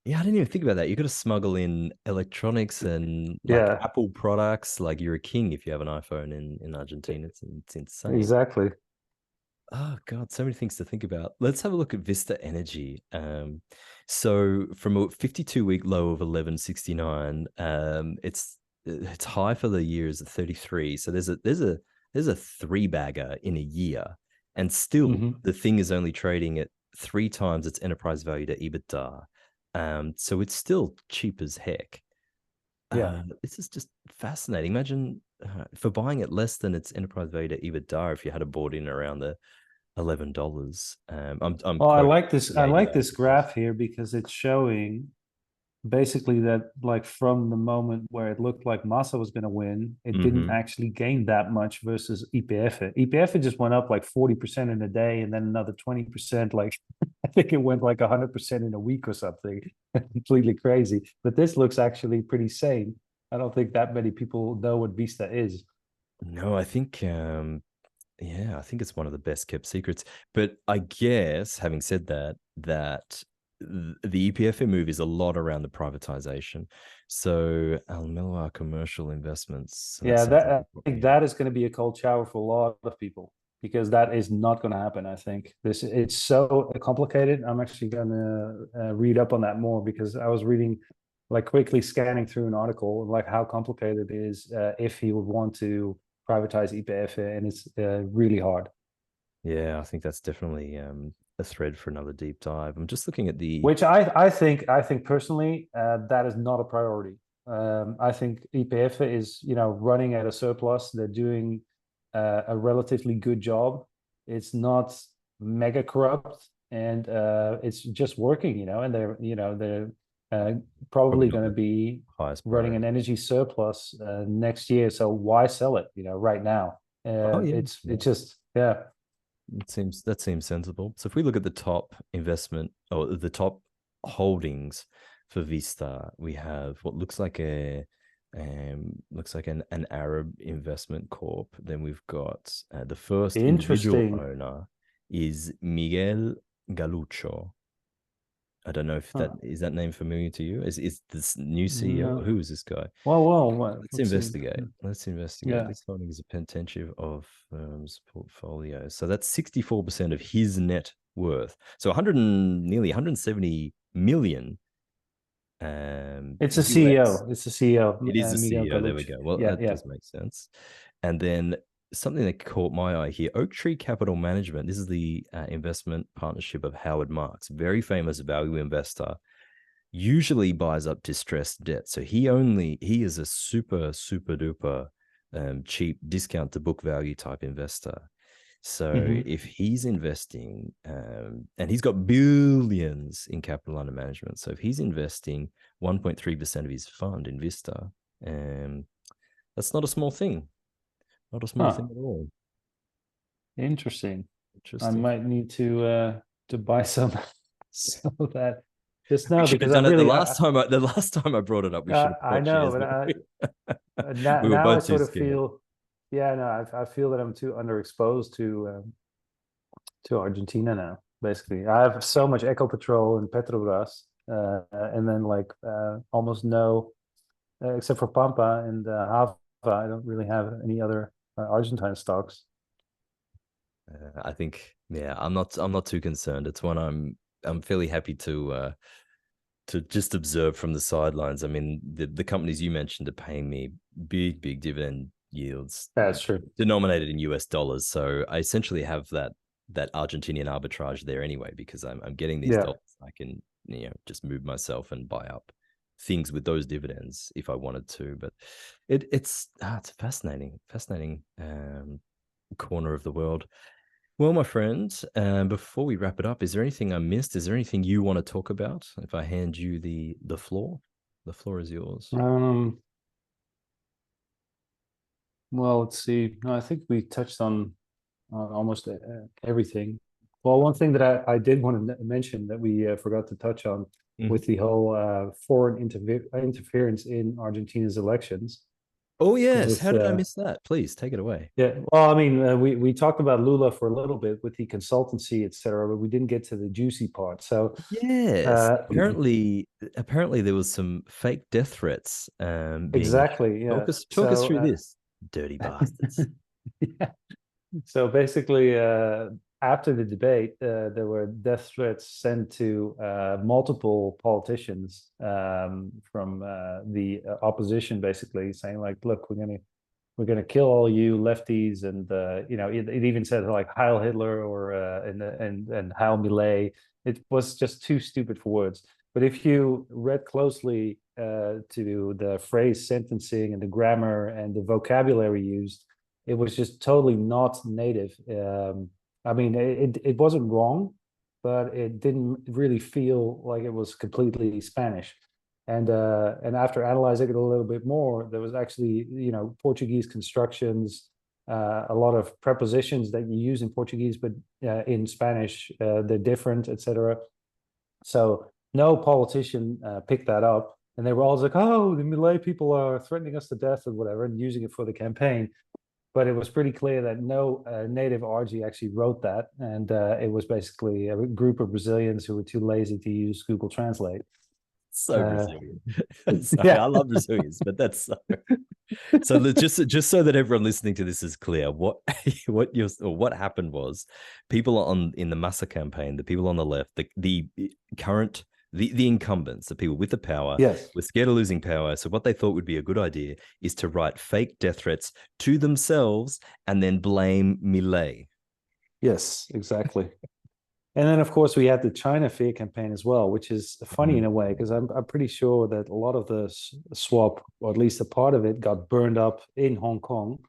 Yeah, I didn't even think about that. You got to smuggle in electronics and like yeah, Apple products. Like you're a king if you have an iPhone in Argentina. It's insane. exactly. Oh God, so many things to think about. Let's have a look at Vista Energy. So from a 52-week low of 1169, it's high for the year is at 33. So there's a three bagger in a year, and still Hmm. the thing is only trading at three times its enterprise value to EBITDA. So it's still cheap as heck. Yeah. This is just fascinating. Imagine for buying it less than its enterprise value to EBITDA if you had a bought in around the $11. I'm Well, I quoting like this. the I like ADR, this of course. graph here because it's showing basically that like from the moment where it looked like Massa was going to win, it didn't Hmm. actually gain that much versus EPF. EPF just went up like 40% in a day and then another 20%. Like I think it went like 100% in a week or something. Completely crazy. But this looks actually pretty sane. I don't think that many people know what Vista is. No, I think yeah, I think it's one of the best kept secrets. But I guess having said that, the EPFM move is a lot around the privatization. So Almeloa commercial investments. So that Yeah, sounds that like I a think property. that is going to be a cold shower for a lot of people because that is not going to happen. I think this it's so complicated. I'm actually going to read up on that more because I was reading, like quickly scanning through an article, like how complicated it is if he would want to privatize YPF, and it's really hard. Yeah, I think that's definitely a thread for another deep dive. I'm just looking at the Which I think personally that is not a priority. I think YPF is running at a surplus. They're doing a relatively good job. It's not mega corrupt, and it's just working. And they're uh, probably probably not going to the be highest running priority. an energy surplus next year. So why sell it? Right now. Oh yeah, It's yeah. just yeah. That seems sensible. So if we look at the top investment or the top holdings for Vista, we have what looks like an Arab investment corp. Then we've got the first individual Interesting. owner is Miguel Galucho. I don't know if that Huh. is that name familiar to you. Is this new CEO? No. Who is this guy? Well, Let's let's see. investigate. Let's investigate. Yeah. This holding is a percentage of firm's portfolio. So that's 64% of his net worth. So 100 and nearly 170 million It's a US. CEO. It's the CEO, It is the Miguel CEO. There we Galucci. go. Well, Yeah, that yeah. does make sense. And then something that caught my eye here, Oak Tree Capital Management. This is the investment partnership of Howard Marks, very famous value investor, usually buys up distressed debt. So he is a super duper cheap discount to book value type investor. So Hmm. if he's investing, and he's got billions in capital under management, so if he's investing 1.3% of his fund in Vista, um, that's not a small thing. Not a small thing Huh. at all. Interesting. I Interesting. might need to buy some some of that just We now should have because done I'm it the really last time. The last time I brought it up, we should have I bought know, shares, but but now we were now I both too sort of scared. feel yeah, no, I feel that I'm too underexposed to Argentina now. Basically, I have so much Ecopetrol and Petrobras, and then like almost no except for Pampa and Hava. I don't really have any other Argentine stocks. I think, yeah, I'm not too concerned. It's one I'm fairly happy to. to just observe from the sidelines. I mean, the companies you mentioned are paying me big dividend yields That's true. denominated in US dollars. So I essentially have that Argentinian arbitrage there anyway, because I'm getting these Yeah. dollars. I can, just move myself and buy up things with those dividends if I wanted to. But it's a fascinating corner of the world. Well, my friend, before we wrap it up, is there anything I missed? Is there anything you want to talk about? If I hand you the floor is yours. Well, let's see. No, I think we touched on almost everything. Well, one thing that I did want to mention that we forgot to touch on with the whole foreign interference in Argentina's elections Oh yes, was how did I miss that? Please take it away. yeah. Well, I mean, we talked about Lula for a little bit with the consultancy, etc., but we didn't get to the juicy part. So Yes, apparently there was some fake death threats being made. exactly, yeah. Talk us So through this, dirty bastards. yeah. So basically, after the debate, there were death threats sent to multiple politicians from the opposition, basically saying like, "Look, we're gonna kill all you lefties," and it even said like Heil Hitler or and Heil Milei. It was just too stupid for words. But if you read closely to the phrase sentencing and the grammar and the vocabulary used, it was just totally not native. I mean, it wasn't wrong, but it didn't really feel like it was completely Spanish. And after analyzing it a little bit more, there was actually Portuguese constructions, a lot of prepositions that you use in Portuguese, but in Spanish they're different, etc. So no politician picked that up, and they were all like, "Oh, the Malay people are threatening us to death or whatever," and using it for the campaign. But it was pretty clear that no native RG actually wrote that, and it was basically a group of Brazilians who were too lazy to use Google Translate. So Brazilian. Sorry, Yeah. I love Brazilians, but that's so just so that everyone listening to this is clear, what happened was people in the Massa campaign, the people on the left, the current the incumbents, the people with the power, Yes. were scared of losing power. So what they thought would be a good idea is to write fake death threats to themselves and then blame Milei. Yes, exactly. And then, of course, we had the China Fear campaign as well, which is funny in a way, because I'm pretty sure that a lot of the swap, or at least a part of it, got burned up in Hong Kong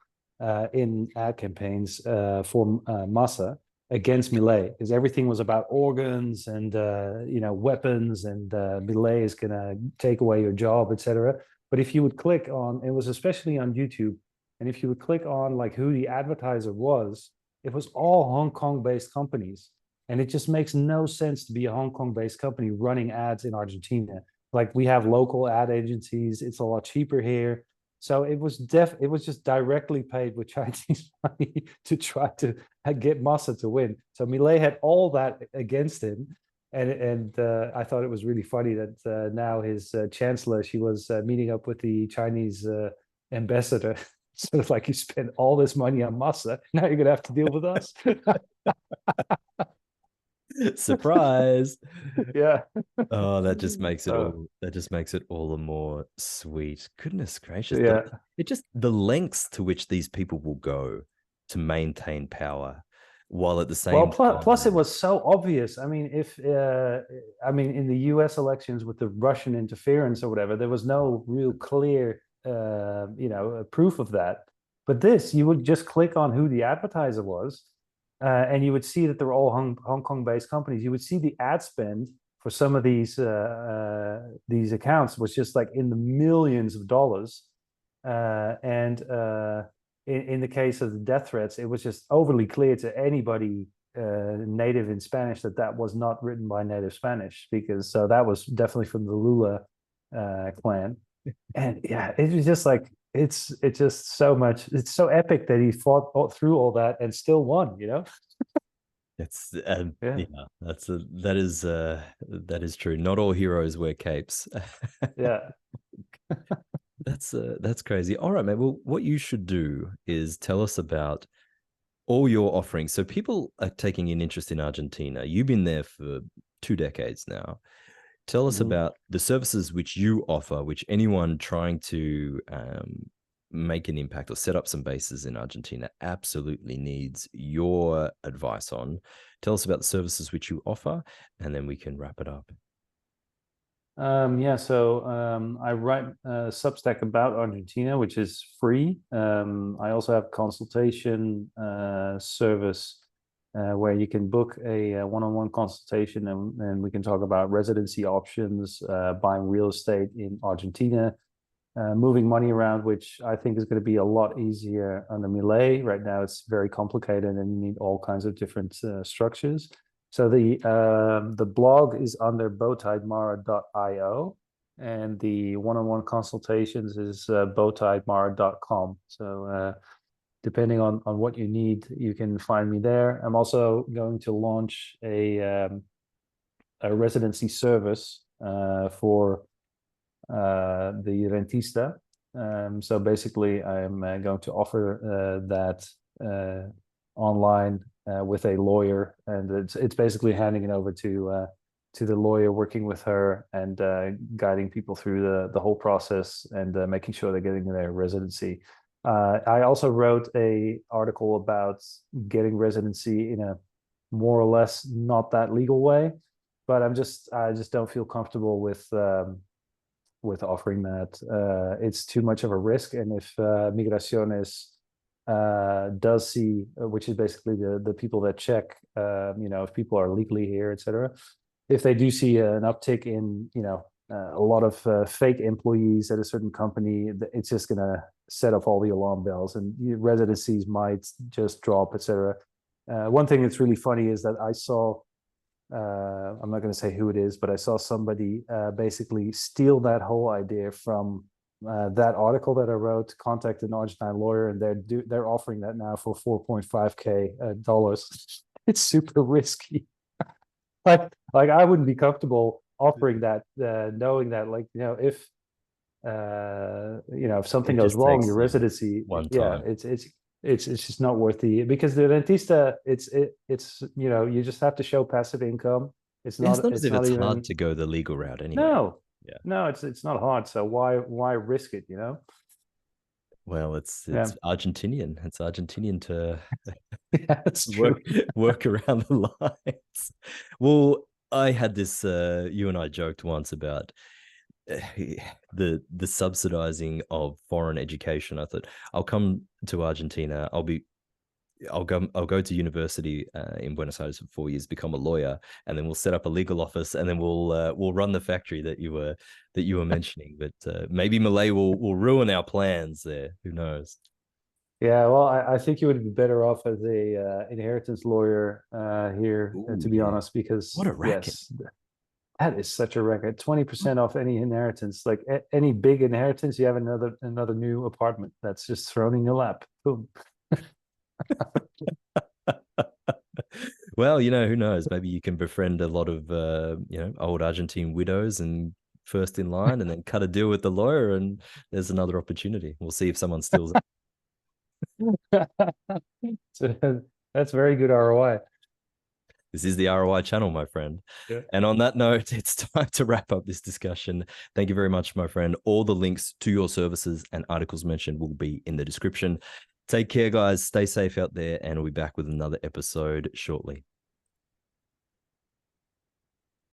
in ad campaigns for Massa against Milei, because everything was about organs and weapons, and Milei is going to take away your job, etc. But if you would click on, it was especially on YouTube, and if you would click on like who the advertiser was, it was all Hong Kong-based companies. And it just makes no sense to be a Hong Kong-based company running ads in Argentina. Like we have local ad agencies, it's a lot cheaper here. So it was just directly paid with Chinese money to try to get Massa to win. So Milei had all that against him, and I thought it was really funny that now his chancellor, she was meeting up with the Chinese ambassador. Sort of like, you spent all this money on Massa, now you're gonna have to deal with us. Surprise. Yeah. Oh, that just makes it all the more sweet. Goodness gracious. Yeah. The lengths to which these people will go to maintain power, while at the Well, same plus it time. was so obvious. I mean, in the U.S. elections with the Russian interference or whatever, there was no real clear, proof of that. But this, you would just click on who the advertiser was, and you would see that they're all Hong Kong-based companies. You would see the ad spend for some of these accounts was just like in the millions of dollars, and in the case of the death threats, it was just overly clear to anybody native in Spanish that was not written by native Spanish speakers. So that was definitely from the Lula clan, and yeah, it was just like it's just so much. It's so epic that he fought through all that and still won. It's Yeah. that is true. Not all heroes wear capes. Yeah. That's crazy. All right, mate. Well, what you should do is tell us about all your offerings. So people are taking an interest in Argentina. You've been there for 2 decades now. Tell us about the services which you offer, which anyone trying to make an impact or set up some bases in Argentina absolutely needs your advice on. Tell us about the services which you offer, and then we can wrap it up. So I write a Substack about Argentina, which is free. I also have a consultation service where you can book a one-on-one consultation, and we can talk about residency options, buying real estate in Argentina, moving money around, which I think is going to be a lot easier under Milei. Right now, it's very complicated, and you need all kinds of different structures. So the blog is under bowtiedmara.io, and the one-on-one consultations is bowtiedmara.com. So depending on what you need, you can find me there. I'm also going to launch a residency service for the rentista. So basically, I'm going to offer that online with a lawyer, and it's basically handing it over to the lawyer, working with her and guiding people through the whole process and making sure they're getting their residency. I also wrote a article about getting residency in a more or less not that legal way, but I just don't feel comfortable with offering that. It's too much of a risk, and if Migraciones does see, which is basically the people that check, if people are legally here, etc. If they do see an uptick in, a lot of fake employees at a certain company, it's just going to set off all the alarm bells, and residencies might just drop, etc. One thing that's really funny is that I saw, I'm not going to say who it is, but I saw somebody basically steal that whole idea from that article that I wrote, contact an Argentine lawyer, and they're offering that now for $4.5K dollars. It's super risky. like I wouldn't be comfortable offering that, knowing that, if something goes wrong, your residency, it's just not worth because the rentista, it's you just have to show passive income. It's not as if it's hard to go the legal route anyway. No, it's not hard. So why risk it? Well, it's Argentinian. It's Argentinian to work around the lines. Well, I had this. You and I joked once about the subsidizing of foreign education. I thought I'll come to Argentina. I'll go to university in Buenos Aires for 4 years, become a lawyer, and then we'll set up a legal office, and then we'll run the factory that you were mentioning. But maybe Milei will ruin our plans there. Who knows? Yeah, well, I think you would be better off as a inheritance lawyer here, to be honest, because what a racket. Yes, that is such a racket. 20% off any inheritance, like any big inheritance, you have another new apartment that's just thrown in your lap. Boom. Well, who knows? Maybe you can befriend a lot of old Argentine widows and first in line, and then cut a deal with the lawyer, and there's another opportunity. We'll see if someone steals it. So that's very good ROI. This is the ROI channel, my friend. Yeah. And on that note, it's time to wrap up this discussion. Thank you very much, my friend. All the links to your services and articles mentioned will be in the description. Take care, guys. Stay safe out there, and we'll be back with another episode shortly.